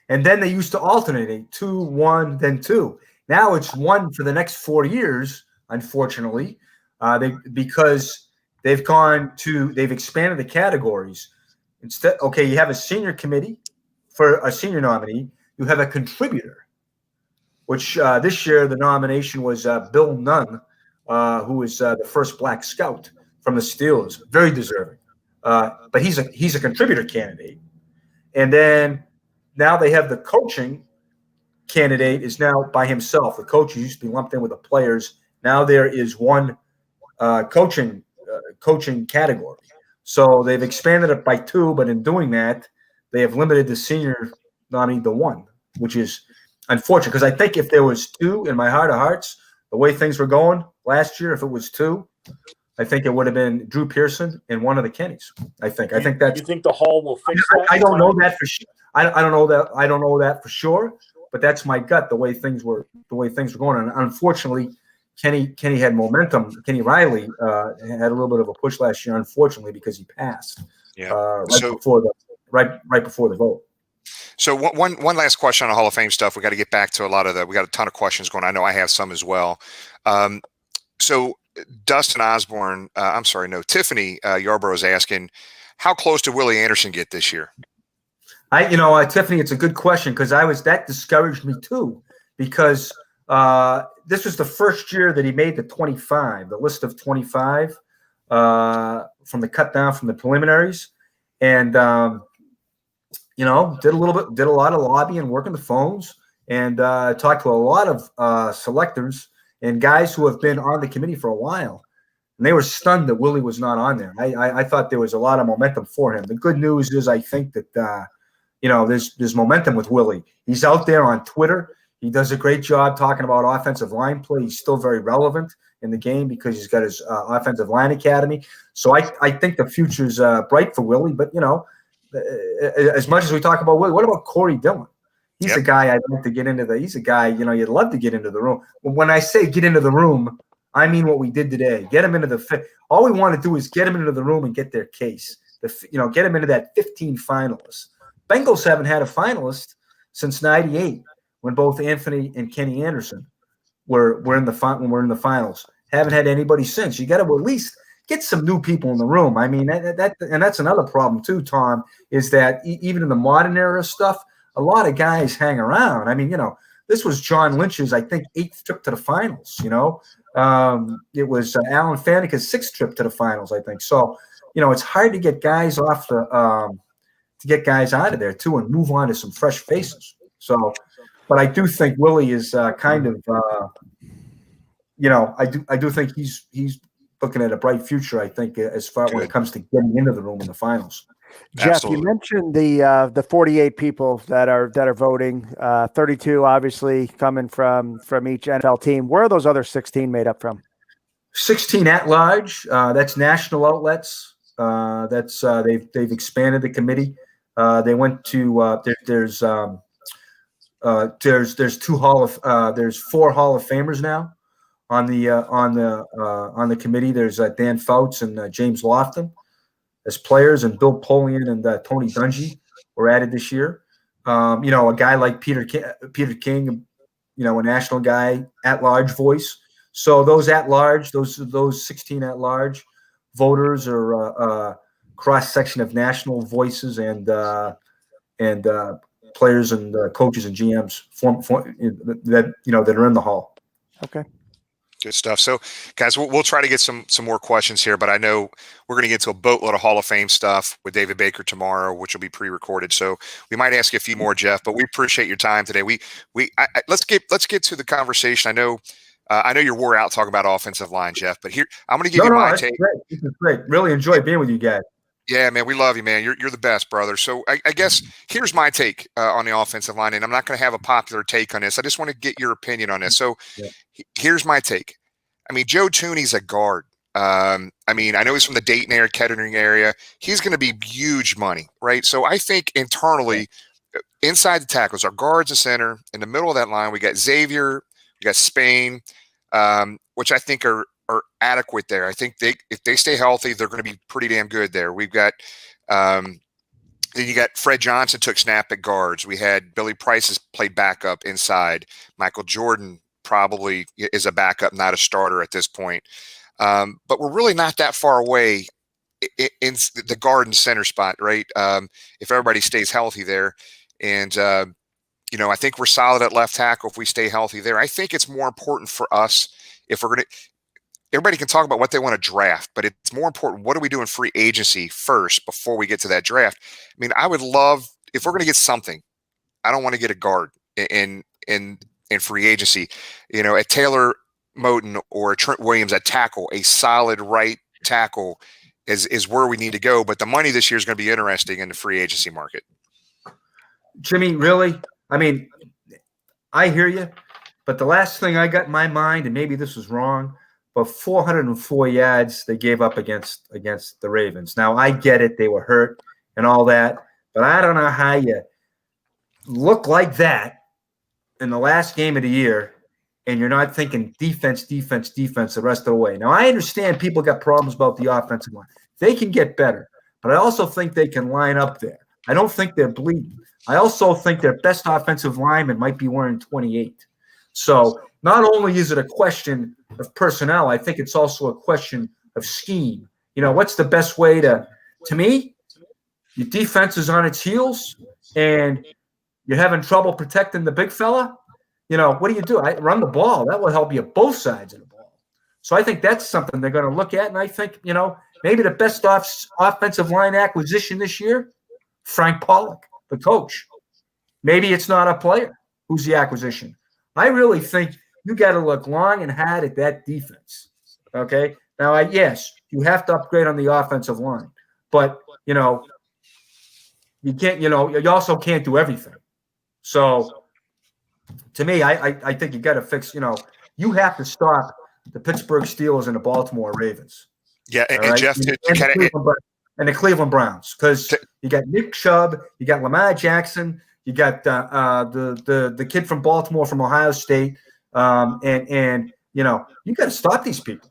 and then they used to alternate 2, 1, then 2. Now it's 1 for the next 4 years, unfortunately, because they've expanded the categories. Instead, you have a senior committee for a senior nominee. You have a contributor, which this year the nomination was Bill Nunn, who was the first Black Scout from the Steelers, very deserving. But he's a contributor candidate. And then now they have the coaching candidate is now by himself. The coaches used to be lumped in with the players. Now there is one coaching category. So they've expanded it by 2, but in doing that, they have limited the senior nominee to 1, which is unfortunate, because I think if there was 2, in my heart of hearts, the way things were going last year, if it was 2, I think it would have been Drew Pearson and one of the Kennys. I think that. You think the Hall will fix that? I don't know that for sure. I don't know that for sure, but that's my gut. The way things were going, and unfortunately, Kenny had momentum. Kenny Riley had a little bit of a push last year, unfortunately, because he passed. Yeah. Right before the vote. So one last question on Hall of Fame stuff. We got to get back to we got a ton of questions going. I know I have some as well. So Dustin Osborne, Tiffany Yarborough is asking, how close did Willie Anderson get this year? Tiffany, it's a good question, because that discouraged me too, because this was the first year that he made the 25, the list of 25 from the cut down from the preliminaries, and did a lot of lobbying, working the phones, and talked to a lot of selectors and guys who have been on the committee for a while, and they were stunned that Willie was not on there. I thought there was a lot of momentum for him. The good news is I think that there's momentum with Willie. He's out there on Twitter. He does a great job talking about offensive line play. He's still very relevant in the game because he's got his offensive line academy. So I think the future's bright for Willie. But, as much as we talk about Willie, what about Corey Dillon? He's a guy I'd like to get into he's a guy, you'd love to get into the room. When I say get into the room, I mean what we did today. Get him into the – all we want to do is get him into the room and get their case. Get him into that 15 finalists. Bengals haven't had a finalist since '98 when both Anthony and Kenny Anderson were in the finals. Haven't had anybody since. You got to at least get some new people in the room. I mean, and that's another problem too, Tom, is that even in the modern era stuff, a lot of guys hang around. I mean, this was John Lynch's, I think, 8th trip to the finals. It was Alan Faneca's 6th trip to the finals, I think. So, it's hard to get guys off to get guys out of there too and move on to some fresh faces. So, but I do think Willie is kind of, I do think he's looking at a bright future. I think as far when it comes to getting into the room in the finals. Jeff, Absolutely. you mentioned the 48 people that are voting. 32 obviously coming from each NFL team. Where are those other 16 made up from? 16 at large. That's national outlets. They've expanded the committee. They went to there's 4 Hall of Famers now on the committee. There's Dan Fouts and James Lofton as players, and Bill Polian and Tony Dungy were added this year. A guy like Peter King, a national guy, at-large voice. So those at-large, those 16 at-large voters are cross-section of national voices and players and coaches and GMs that are in the hall. Okay. Good stuff. So, guys, we'll try to get some more questions here, but I know we're going to get to a boatload of Hall of Fame stuff with David Baker tomorrow, which will be pre-recorded. So we might ask you a few more, Jeff. But we appreciate your time today. Let's get to the conversation. I know you're wore out talking about offensive line, Jeff. But here I'm going to give you my take. Great. This is great. Really enjoy being with you guys. Yeah, man, we love you, man. You're the best, brother. So I guess here's my take on the offensive line, and I'm not going to have a popular take on this. I just want to get your opinion on this. So here's my take. I mean, Joe Thuney's a guard. I know he's from the Dayton area, Kettering area. He's going to be huge money, right? So I think internally, inside the tackles, our guards and center, in the middle of that line, we got Xavier, we got Spain, which I think are adequate there. I think if they stay healthy, they're going to be pretty damn good there. We've got then you got Fred Johnson took snap at guards. We had Billy Price has played backup inside. Michael Jordan probably is a backup, not a starter at this point. But we're really not that far away in the guard and center spot, right? If everybody stays healthy there. And, I think we're solid at left tackle if we stay healthy there. I think it's more important for us if we're going to – everybody can talk about what they want to draft, but it's more important, what do we do in free agency first before we get to that draft? I mean, I would love – if we're going to get something, I don't want to get a guard in free agency. At Taylor Moton or Trent Williams at tackle, a solid right tackle is where we need to go. But the money this year is going to be interesting in the free agency market. Jimmy, really? I mean, I hear you, but the last thing I got in my mind, and maybe this was wrong, but 404 yards they gave up against the Ravens. Now, I get it. They were hurt and all that, but I don't know how you look like that in the last game of the year and you're not thinking defense the rest of the way. Now, I understand people got problems about the offensive line. They can get better, but I also think they can line up there. I don't think they're bleeding. I also think their best offensive lineman might be wearing 28. So not only is it a question of personnel, I think it's also a question of scheme. What's the best way to me, your defense is on its heels and you're having trouble protecting the big fella. What do? I run the ball. That will help you both sides of the ball. So I think that's something they're going to look at. And I think, maybe the best offensive line acquisition this year, Frank Pollock, the coach. Maybe it's not a player who's the acquisition. I really think you got to look long and hard at that defense. Okay. Now, yes, you have to upgrade on the offensive line, but you can't. You also can't do everything. So, to me, I think you got to fix. You have to stop the Pittsburgh Steelers and the Baltimore Ravens. Yeah, and Jeff, and the Cleveland Browns, because you got Nick Chubb, you got Lamar Jackson, you got the kid from Baltimore from Ohio State, and you got to stop these people.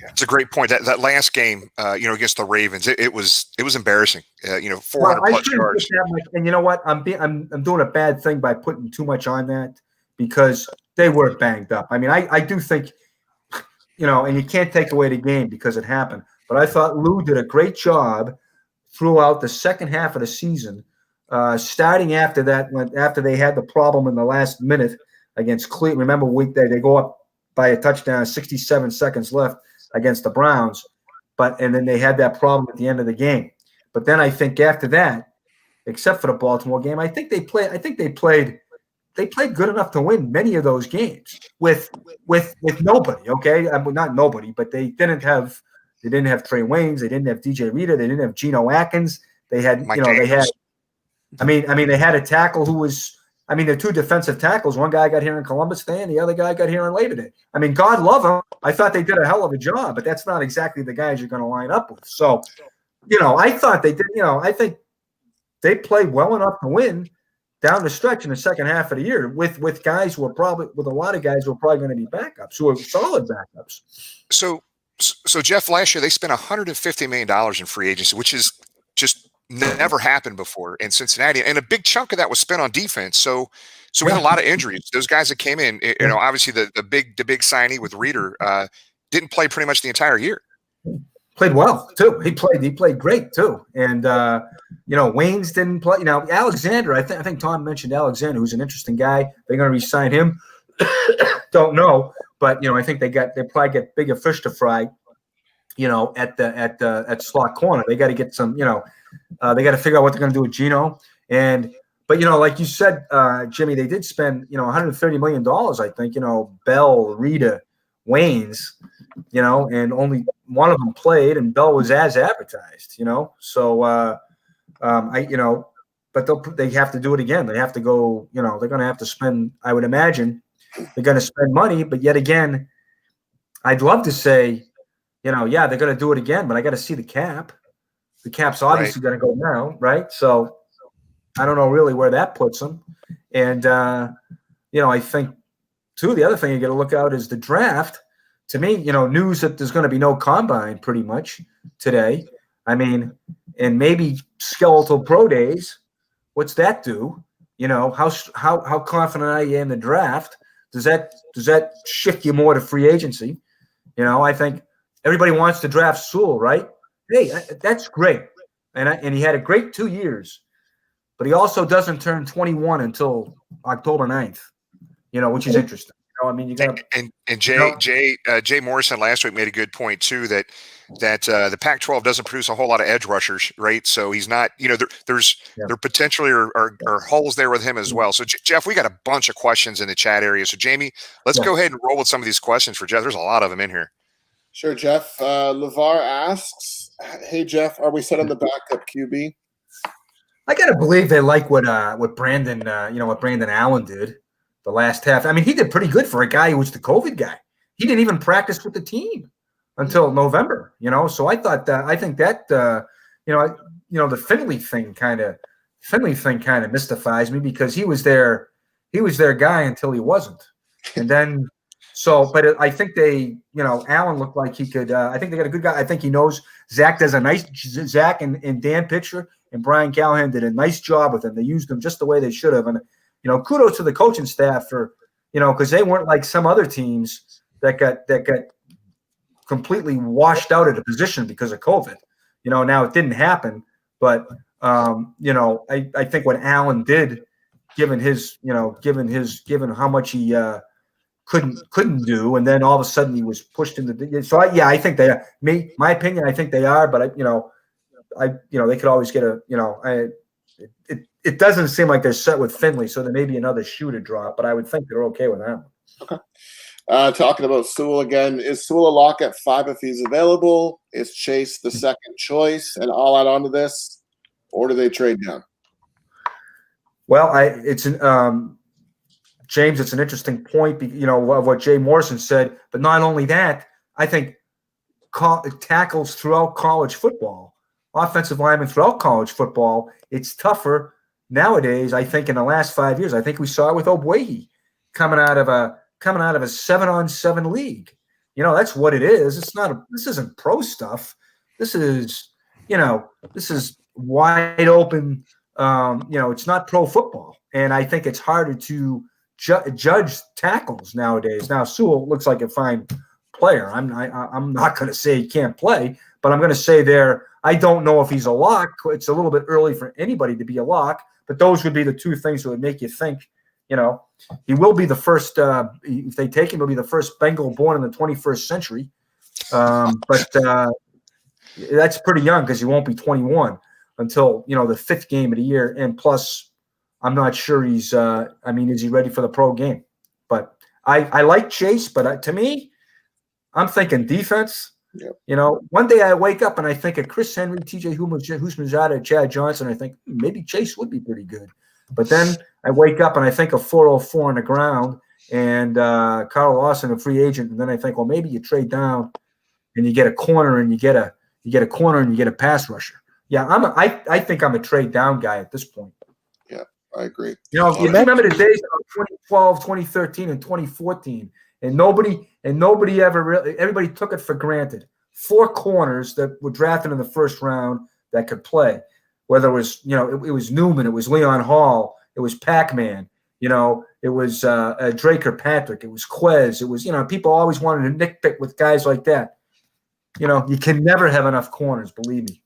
It's a great point. That last game, against the Ravens, it was embarrassing. 400 plus yards. And you know what? I'm doing a bad thing by putting too much on that because they were banged up. I mean, I do think, and you can't take away the game because it happened. But I thought Lou did a great job throughout the second half of the season starting after that, after they had the problem in the last minute against Cleveland. Remember, they go up by a touchdown, 67 seconds left against the Browns, and then they had that problem at the end of the game. But then I think after that, except for the Baltimore game, I think they played good enough to win many of those games with nobody. Okay, not nobody, but they didn't have Trey Waynes, they didn't have DJ Reader, they didn't have Geno Atkins. They had they had. I mean, they had a tackle who was. I mean, the two defensive tackles. One guy got here in Columbus Day, and the other guy got here in Labor Day. I mean, God love him. I thought they did a hell of a job, but that's not exactly the guys you're going to line up with. So, I thought they did. I think they played well enough to win down the stretch in the second half of the year with guys who are probably with a lot of guys who are probably going to be backups, who are solid backups. So Geoff, last year they spent $150 million in free agency, which is just never happened before in Cincinnati, and a big chunk of that was spent on defense. So we had a lot of injuries. Those guys that came in, obviously the big signee with Reader didn't play pretty much the entire year. Played well too. He played great too. And Waynes didn't play. Alexander, I think Tom mentioned Alexander, who's an interesting guy. They're going to re-sign him. Don't know, but I think they probably get bigger fish to fry. At slot corner, they got to get some. They got to figure out what they're going to do with Geno. But like you said, Jimmy, they did spend $130 million. I think Bell, Reader, Waynes, and only one of them played, and Bell was as advertised. So but they have to do it again. They have to go. They're going to have to spend. I would imagine they're going to spend money, but yet again, I'd love to say, they're going to do it again, but I got to see the cap. The cap's obviously going to go down, right? So I don't know really where that puts them. And, I think, too, the other thing you got to look out is the draft. To me, news that there's going to be no combine pretty much today. I mean, and maybe skeletal pro days. What's that do? How confident are you in the draft? Does that shift you more to free agency? I think everybody wants to draft Sewell, right? Hey, that's great. And he had a great 2 years, but he also doesn't turn 21 until October 9th, which is interesting. You got and Jay Morrison last week made a good point too, that the Pac-12 doesn't produce a whole lot of edge rushers, right? So he's not, there potentially are holes there with him as well. So Geoff, we got a bunch of questions in the chat area. So Jamie, let's go ahead and roll with some of these questions for Geoff. There's a lot of them in here. Sure, Geoff. LeVar asks, "Hey Geoff, are we set on the backup QB?" I gotta believe they like what Brandon Allen did the last half. I mean, he did pretty good for a guy who was the COVID guy. He didn't even practice with the team until November. So I think that the Finley thing kind of mystifies me, because he was their guy until he wasn't, and then. So, but I think Allen looked like he could. I think they got a good guy. I think he knows Zach and Dan Pitcher and Brian Callahan did a nice job with him. They used him just the way they should have. And, kudos to the coaching staff for, because they weren't like some other teams that got completely washed out of the position because of COVID. Now it didn't happen, but, I think what Allen did, given how much he, couldn't do, and then all of a sudden he was pushed into. So I think they are. My opinion, I think they are, but they could always get it doesn't seem like they're set with Finley, so there may be another shoe to drop, but I would think they're okay with that. Okay. Talking about Sewell again, is Sewell a lock at 5 if he's available? Is Chase the second choice? And I'll add on to this, or do they trade down? Well, James, it's an interesting point, of what Jay Morrison said. But not only that, I think tackles throughout college football, offensive linemen throughout college football, it's tougher nowadays. I think in the last 5 years, I think we saw it with Obwehi coming out of a 7-on-7 league. That's what it is. This isn't pro stuff. This is wide open. It's not pro football, and I think it's harder to judge tackles nowadays. Now Sewell looks like a fine player. I'm not going to say he can't play, but I'm going to say I don't know if he's a lock. It's a little bit early for anybody to be a lock, but those would be the two things that would make you think, he will be the first, if they take him, he'll be the first Bengal born in the 21st century. But that's pretty young because he won't be 21 until, the fifth game of the year. And plus, I'm not sure is he ready for the pro game? But I like Chase, but to me, I'm thinking defense. Yep. One day I wake up and I think of Chris Henry, TJ Houshmandzadeh, Chad Johnson. I think maybe Chase would be pretty good. But then I wake up and I think of 404 on the ground and Carl Lawson, a free agent. And then I think, well, maybe you trade down and you get a corner and you get a corner and you get a pass rusher. Yeah, I think I'm a trade down guy at this point. Yeah, I agree. You remember the days of 2012, 2013, and 2014, and nobody ever really, everybody took it for granted. 4 corners that were drafted in the first round that could play. Whether it was, it was Newman, it was Leon Hall, it was Pac-Man, it was Drake Kirkpatrick, it was Quez, it was, people always wanted to nitpick with guys like that. You can never have enough corners, believe me.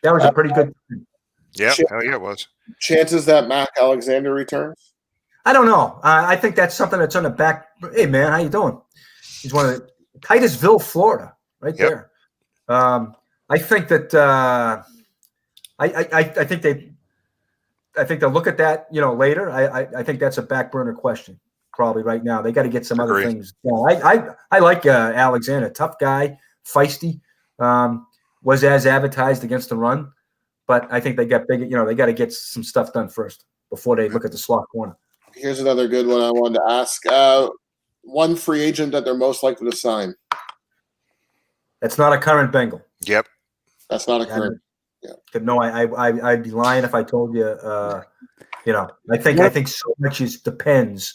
That was a pretty good thing. Yeah, hell yeah, it was. Chances that Mac Alexander returns? I don't know. I think that's something that's on the back. Hey, man, how you doing? He's one of the Titusville, Florida, right there. I think that I think they'll look at that, later. I think that's a back burner question probably right now. They got to get some other things. I like Alexander, tough guy, feisty. Was as advertised against the run, but I think they got big. They got to get some stuff done first before they look at the slot corner. Here's another good one I wanted to ask. One free agent that they're most likely to sign. That's not a current Bengal. Yep. That's not a current. Yeah. No, I'd be lying if I told you. I think so much depends.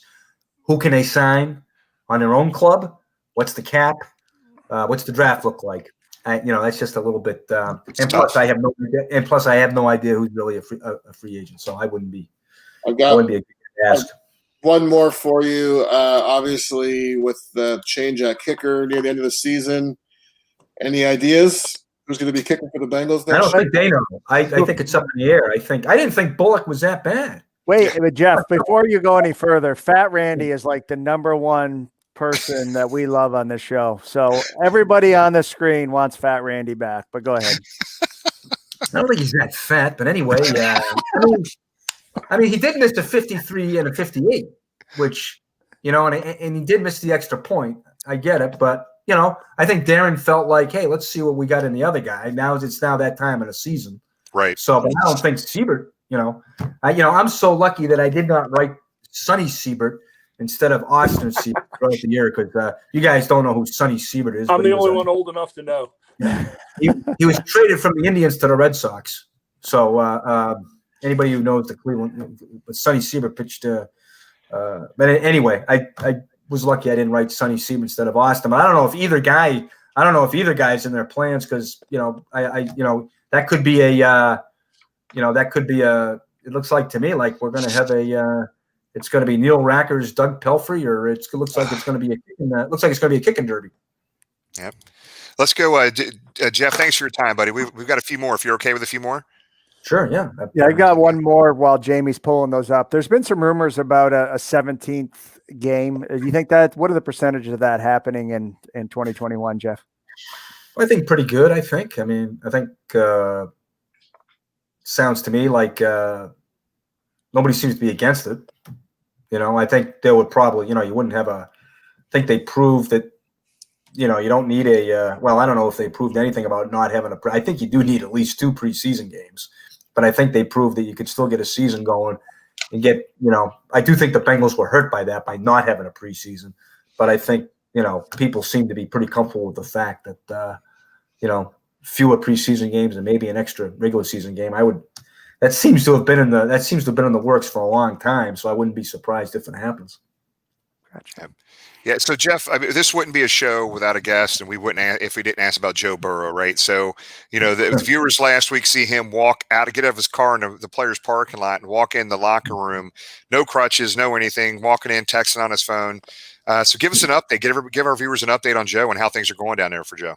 Who can they sign on their own club? What's the cap? What's the draft look like? That's just a little bit. And plus, I have no idea who's really a free agent, so I wouldn't be. I wouldn't be a good ask. One more for you. Obviously, with the change at kicker near the end of the season, any ideas who's going to be kicking for the Bengals next year? I don't think they know. I think it's up in the air. I didn't think Bullock was that bad. Wait, Jeff, before you go any further, Fat Randy is like the number one person that we love on this show. So everybody on the screen wants Fat Randy back, but go ahead. I don't think he's that fat, but anyway, he did miss a 53 and a 58, which, and he did miss the extra point. I get it, but I think Darren felt like, hey, let's see what we got in the other guy. It's now that time of the season. Right. So, but I don't think Siebert, I'm so lucky that I did not write Sonny Siebert instead of Austin Siebert throughout the year, because you guys don't know who Sonny Siebert is. I'm the only one old enough to know. He was traded from the Indians to the Red Sox. So anybody who knows the Cleveland, Sonny Siebert pitched. But anyway, I was lucky I didn't write Sonny Siebert instead of Austin. But I don't know if either guy's in their plans, because that could be a. It looks like to me like we're going to have a. It's going to be Neil Racker's Doug Pelfrey, or it looks like it's going to be a kicking derby. Yep. Let's go, Geoff. Thanks for your time, buddy. We've got a few more. If you're okay with a few more. Sure. Yeah. I got one more while Jamie's pulling those up. There's been some rumors about a 17th game. Do you think what are the percentages of that happening in 2021, Geoff? I think pretty good. I think sounds to me like nobody seems to be against it. I think they would probably, you wouldn't have I think they proved that, you don't need I don't know if they proved anything about not having I think you do need at least 2 preseason games, but I think they proved that you could still get a season going and get, I do think the Bengals were hurt by that, by not having a preseason, but I think, people seem to be pretty comfortable with the fact that, fewer preseason games and maybe an extra regular season game. That seems to have been in the works for a long time, so I wouldn't be surprised if it happens. Gotcha. Yeah. So Geoff, this wouldn't be a show without a guest, and we wouldn't if we didn't ask about Joe Burrow, right? So, the viewers last week see him walk out, get out of his car in the players' parking lot, and walk in the locker room, no crutches, no anything, walking in, texting on his phone. So give us an update. Give our viewers an update on Joe and how things are going down there for Joe.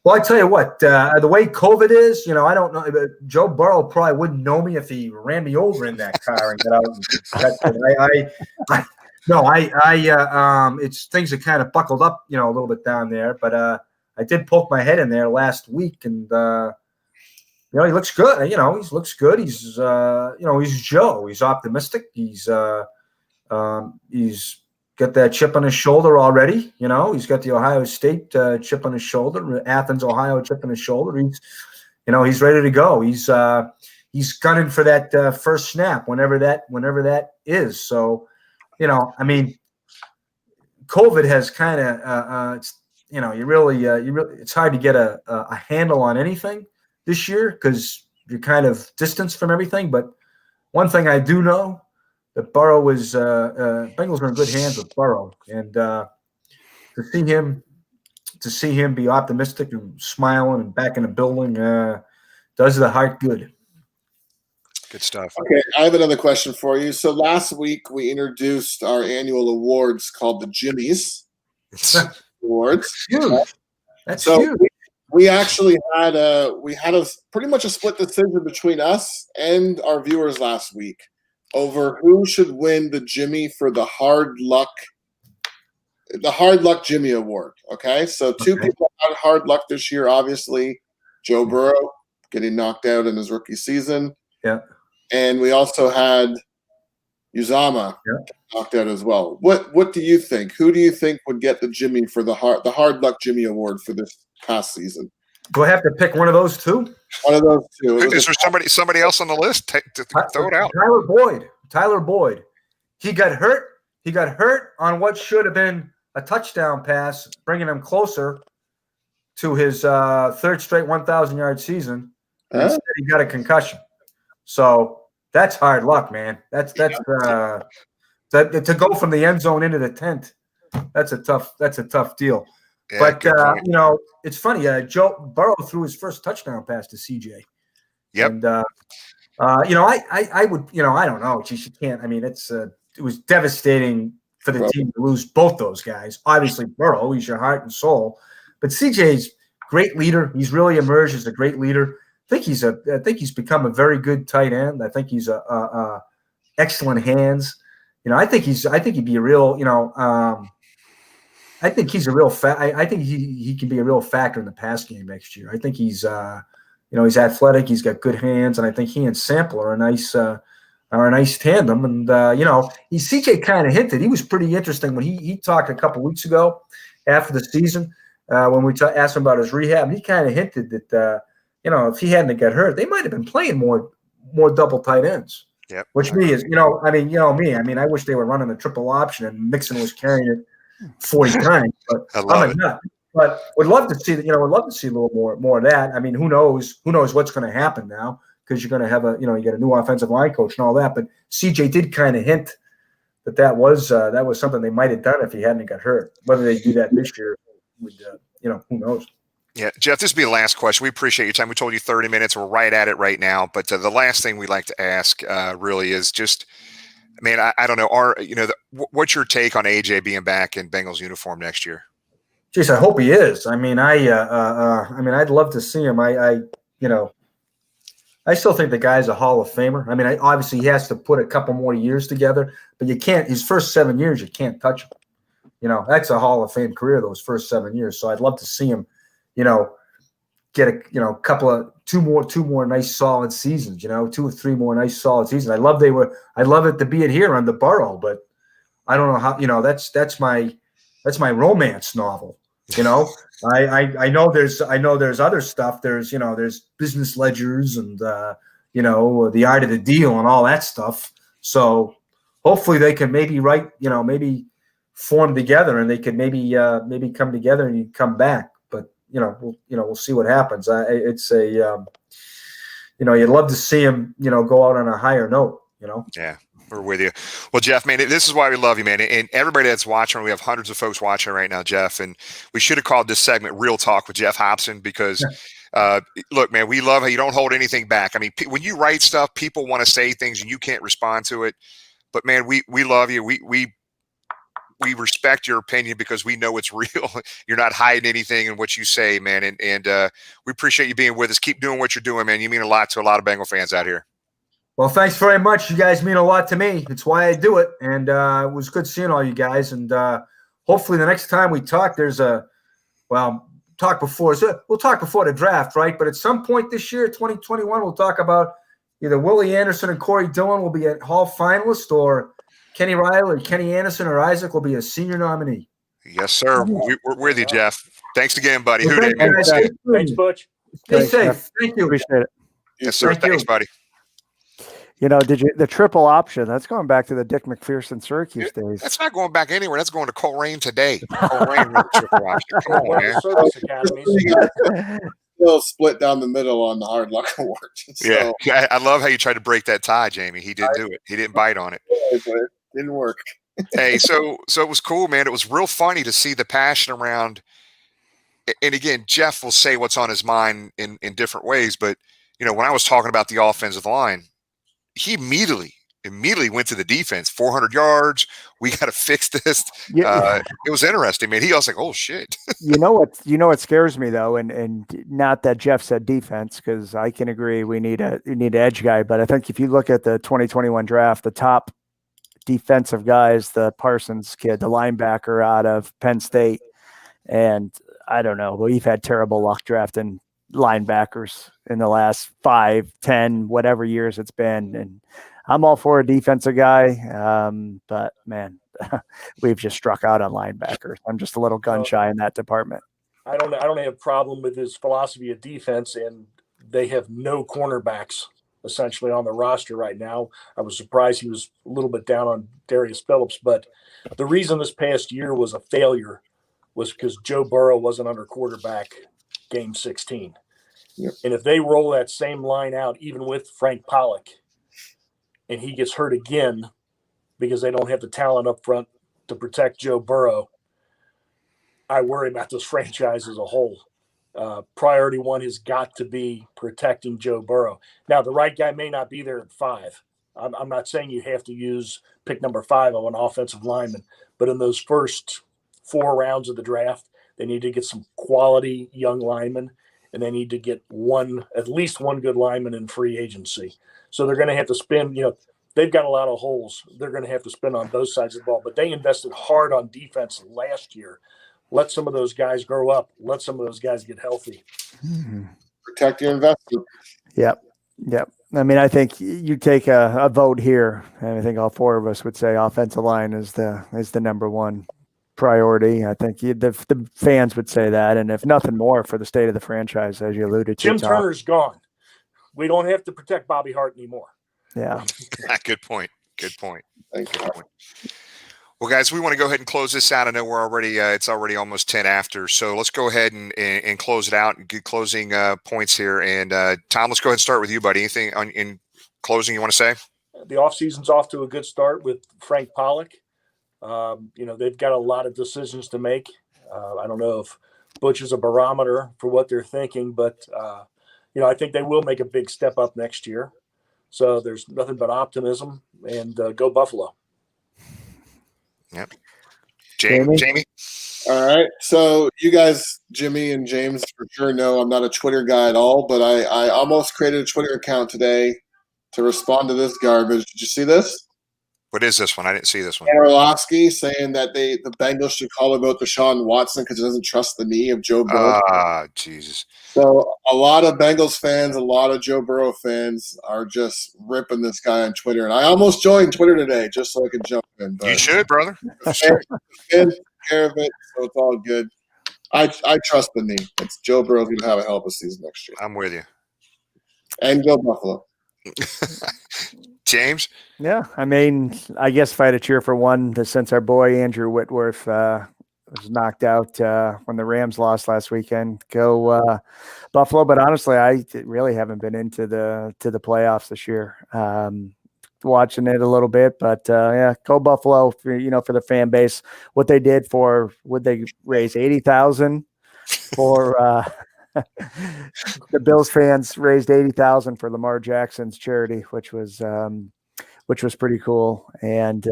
Well, I tell you what, the way COVID is, I don't know. Joe Burrow probably wouldn't know me if he ran me over in that car and got out. It's things are kind of buckled up, a little bit down there. But I did poke my head in there last week, and he looks good. He looks good. He's he's Joe. He's optimistic. He's got that chip on his shoulder already. He's got the Ohio State chip on his shoulder, Athens, Ohio chip on his shoulder. He's ready to go. He's gunning for that first snap whenever that is. So, COVID has kind of, it's hard to get a handle on anything this year because you're kind of distanced from everything. But one thing I do know, that Burrow is Bengals are in good hands with Burrow, and to see him be optimistic and smiling and back in the building does the heart good. Good stuff. Okay, I have another question for you. So last week we introduced our annual awards called the Jimmies Awards. Huge. That's so huge. We actually had a pretty much a split decision between us and our viewers last week over who should win the Jimmy for the hard luck Jimmy Award. Okay, so two people had hard luck this year. Obviously, Joe Burrow getting knocked out in his rookie season. Yeah, and we also had Uzama knocked out as well. What do you think? Who do you think would get the Jimmy for the hard luck Jimmy Award for this past season? Do I have to pick one of those two? One of those two. Is there somebody else on the list? Throw it out. Tyler Boyd. He got hurt. He got hurt on what should have been a touchdown pass, bringing him closer to his third straight 1,000-yard season. Instead, he got a concussion. So that's hard luck, man. That's to go from the end zone into the tent. That's a tough deal. Yeah, but it's funny. Joe Burrow threw his first touchdown pass to CJ. Yep. And I would. I don't know. You can't. I mean, it was devastating for the team to lose both those guys. Obviously, Burrow, he's your heart and soul, but CJ's great leader. He's really emerged as a great leader. I think he's become a very good tight end. I think he's a excellent hands. I think he'd be a real. I think he's a real. I think he can be a real factor in the pass game next year. I think he's he's athletic. He's got good hands, and I think he and Sample are a nice tandem. And CJ kind of hinted. He was pretty interesting when he talked a couple weeks ago after the season when we asked him about his rehab. He kind of hinted that if he hadn't got hurt, they might have been playing more double tight ends. Yep. Which me is me. I mean, I wish they were running the triple option and Mixon was carrying it 40 times. But I'm a nut. But would love to see would love to see a little more of that. I mean, who knows what's going to happen now, because you're going to have you got a new offensive line coach and all that. But CJ did kind of hint that was something they might have done if he hadn't got hurt. Whether they do that this year, would who knows? Yeah, Geoff, this will be the last question. We appreciate your time. We told you 30 minutes. We're right at it right now. But the last thing we'd like to ask really is just, I don't know, what's your take on AJ being back in Bengals uniform next year? Jeez, I hope he is. I'd love to see him. I still think the guy's a Hall of Famer. Obviously he has to put a couple more years together, but you can't. His first 7 years, you can't touch him. That's a Hall of Fame career. Those first 7 years. So I'd love to see him. Get a two more nice solid seasons. 2 or 3 more nice solid seasons. I'd love it to be it here under Burrow, but I don't know how. That's my romance novel. I know there's other stuff. There's business ledgers and the art of the deal and all that stuff. So hopefully they can maybe maybe form together and they can maybe come together and you come back. We'll see what happens. It's you'd love to see him, go out on a higher note, Yeah, we're with you. Well, Geoff, man, this is why we love you, man. And everybody that's watching, we have hundreds of folks watching right now, Geoff, and we should have called this segment Real Talk with Geoff Hobson because, look, man, we love how you don't hold anything back. When you write stuff, people want to say things and you can't respond to it. But, man, we love you. we respect your opinion because we know it's real. You're not hiding anything in what you say, man. And we appreciate you being with us. Keep doing what you're doing, man. You mean a lot to a lot of Bengal fans out here. Well, thanks very much. You guys mean a lot to me. It's why I do it. And it was good seeing all you guys. And hopefully the next time we talk, talk before. So we'll talk before the draft, right? But at some point this year, 2021, we'll talk about either Willie Anderson and Corey Dillon will be a Hall finalist, or Kenny Riley, or Kenny Anderson, or Isaac will be a senior nominee. Yes, sir. We're with you, Geoff. Thanks again, buddy. Well, thanks, Butch. Stay safe. Thank you. Appreciate it. Yes, sir. Thanks, buddy. The triple option, that's going back to the Dick McPherson Syracuse days. That's not going back anywhere. That's going to Coleraine today. Coleraine with the triple option. Come on, man. Still split down the middle on the hard luck award. So. Yeah, I love how you tried to break that tie, Jamie. He didn't do it. He didn't bite on it. It didn't work. Hey, so it was cool, man. It was real funny to see the passion around. And again, Geoff will say what's on his mind in different ways. But, when I was talking about the offensive line, he immediately went to the defense. 400 yards. We got to fix this. It was interesting, man. He was like, "Oh shit." You know what scares me though, and not that Geoff said defense, because I can agree we need an edge guy. But I think if you look at the 2021 draft, the top defensive guys, the Parsons kid, the linebacker out of Penn State, and I don't know, we've had terrible luck drafting linebackers in the last 5, 10, whatever years it's been. And I'm all for a defensive guy. But man, we've just struck out on linebackers. I'm just a little gun shy in that department. I don't have a problem with his philosophy of defense, and they have no cornerbacks essentially on the roster right now. I was surprised he was a little bit down on Darius Phillips, but the reason this past year was a failure was because Joe Burrow wasn't under quarterback game 16. Yep. And if they roll that same line out, even with Frank Pollock, and he gets hurt again because they don't have the talent up front to protect Joe Burrow, I worry about this franchise as a whole. Priority one has got to be protecting Joe Burrow. Now, the right guy may not be there at 5. I'm not saying you have to use pick number 5 of an offensive lineman, but in those first 4 rounds of the draft, they need to get some quality young linemen, and they need to get at least one good lineman in free agency. So they're going to have to spend, they've got a lot of holes. They're going to have to spend on both sides of the ball, but they invested hard on defense last year. Let some of those guys grow up. Let some of those guys get healthy. Protect your investment. Yep. I mean, I think you take a vote here, and I think all 4 of us would say offensive line is the number one priority. I think the fans would say that, and if nothing more, for the state of the franchise, as you alluded to. Jim Turner's gone. We don't have to protect Bobby Hart anymore. Yeah. Good point. Thank you. Well, guys, we want to go ahead and close this out. I know we're already it's already almost 10 after, so let's go ahead and close it out and get closing points here. And Tom, let's go ahead and start with you, buddy. Anything in closing you want to say? The offseason's off to a good start with Frank Pollock. They've got a lot of decisions to make. I don't know if Butch is a barometer for what they're thinking, but I think they will make a big step up next year. So there's nothing but optimism, and go Buffalo. Yep. Jamie? All right. So you guys, Jimmy and James, for sure know I'm not a Twitter guy at all, but I almost created a Twitter account today to respond to this garbage. Did you see this? What is this one? I didn't see this one. Orlovsky saying that the Bengals should call about Deshaun Watson because he doesn't trust the knee of Joe Burrow. Jesus. So a lot of Bengals fans, a lot of Joe Burrow fans are just ripping this guy on Twitter. And I almost joined Twitter today just so I could jump in. But you should, brother. Care of it, so it's all good. I trust the knee. It's Joe Burrow's going to have a hell of a season next year. I'm with you. And go Buffalo. James? Yeah, I mean, I guess if I had to cheer for one, since our boy Andrew Whitworth was knocked out when the Rams lost last weekend, go Buffalo. But honestly, I really haven't been into the playoffs this year. Watching it a little bit, but go Buffalo for the fan base. What they did would they raise 80,000 for? The Bills fans raised 80,000 for Lamar Jackson's charity, which was which was pretty cool. And,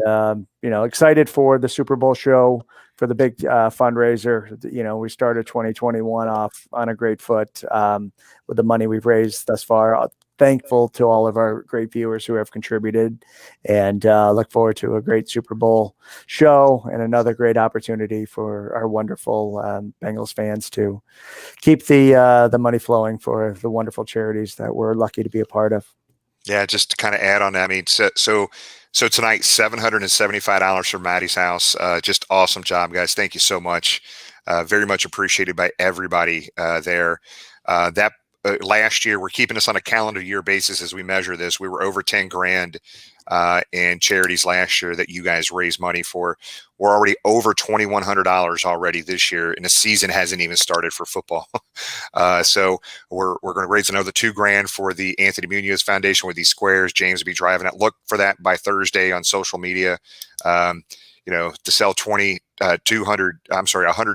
excited for the Super Bowl show, for the big fundraiser. We started 2021 off on a great foot with the money we've raised thus far. Thankful to all of our great viewers who have contributed, and look forward to a great Super Bowl show and another great opportunity for our wonderful Bengals fans to keep the money flowing for the wonderful charities that we're lucky to be a part of. Yeah, just to kind of add on that, I mean, so tonight, $775 for Maddie's house. Just awesome job, guys. Thank you so much. Very much appreciated by everybody there. Last year, we're keeping this on a calendar year basis as we measure this. We were over 10 grand in charities last year that you guys raised money for. We're already over $2,100 already this year, and the season hasn't even started for football. So we're going to raise another $2 grand for the Anthony Munoz Foundation with these squares. James will be driving it. Look for that by Thursday on social media. To sell 100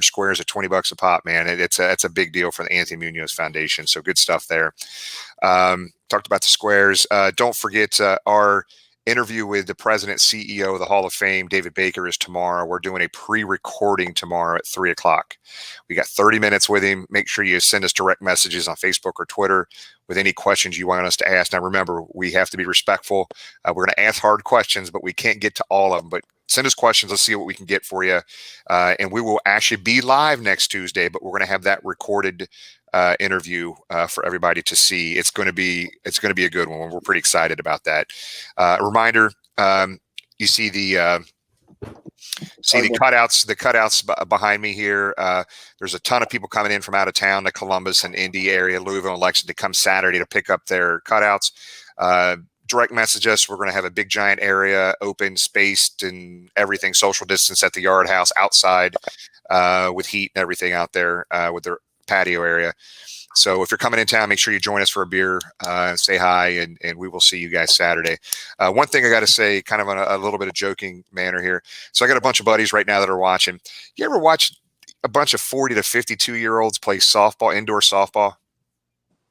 squares at $20 a pop, man. It's a big deal for the Anthony Munoz Foundation. So good stuff there. Talked about the squares. Don't forget our interview with the president, CEO of the Hall of Fame, David Baker, is tomorrow. We're doing a pre-recording tomorrow at 3:00. We got 30 minutes with him. Make sure you send us direct messages on Facebook or Twitter with any questions you want us to ask. Now, remember, we have to be respectful. We're going to ask hard questions, but we can't get to all of them. But send us questions. Let's see what we can get for you. And we will actually be live next Tuesday, but we're going to have that recorded interview for everybody to see. It's going to be a good one. We're pretty excited about that. Reminder, you see the cutouts behind me here. There's a ton of people coming in from out of town, the Columbus and Indy area, Louisville and Lexington, to come Saturday to pick up their cutouts. Direct message us. We're going to have a big giant area, open, spaced, and everything, social distance at the Yard House outside with heat and everything out there with their patio area. So if you're coming in town, make sure you join us for a beer, say hi, and we will see you guys Saturday. One thing I got to say, kind of on a little bit of joking manner here. So I got a bunch of buddies right now that are watching. You ever watch a bunch of 40 to 52-year-olds play softball, indoor softball?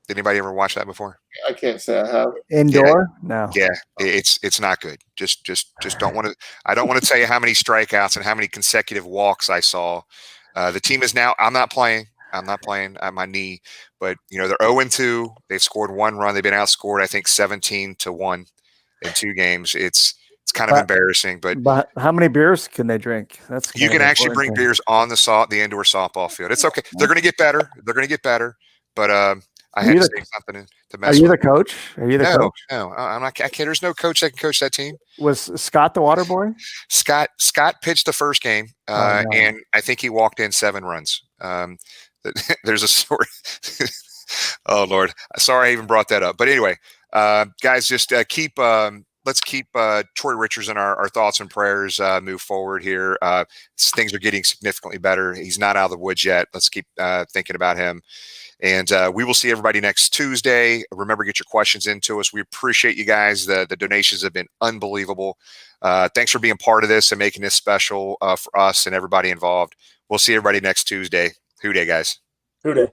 Did anybody ever watch that before? I can't say I have. Indoor? No. Yeah, it's not good. Just don't want to. I don't want to tell you how many strikeouts and how many consecutive walks I saw. The team is now. I'm not playing at my knee, but they're 0-2. They've scored 1 run. They've been outscored, I think, 17-1 in 2 games. It's kind of embarrassing, but how many beers can they drink? You can actually bring beers on the indoor softball field. It's okay. They're going to get better. But I had to say something to mess with. Are you the coach? Coach? No, I'm not. I can't. There's no coach that can coach that team. Was Scott the water boy? Scott pitched the first game, and I think he walked in 7 runs. There's a story. Oh Lord, sorry I even brought that up. But anyway, guys, just let's keep Troy Richards in our thoughts and prayers. Move forward here. Things are getting significantly better. He's not out of the woods yet. Let's keep thinking about him. And we will see everybody next Tuesday. Remember, get your questions into us. We appreciate you guys. The donations have been unbelievable. Thanks for being part of this and making this special for us and everybody involved. We'll see everybody next Tuesday. Who day, guys? Who day.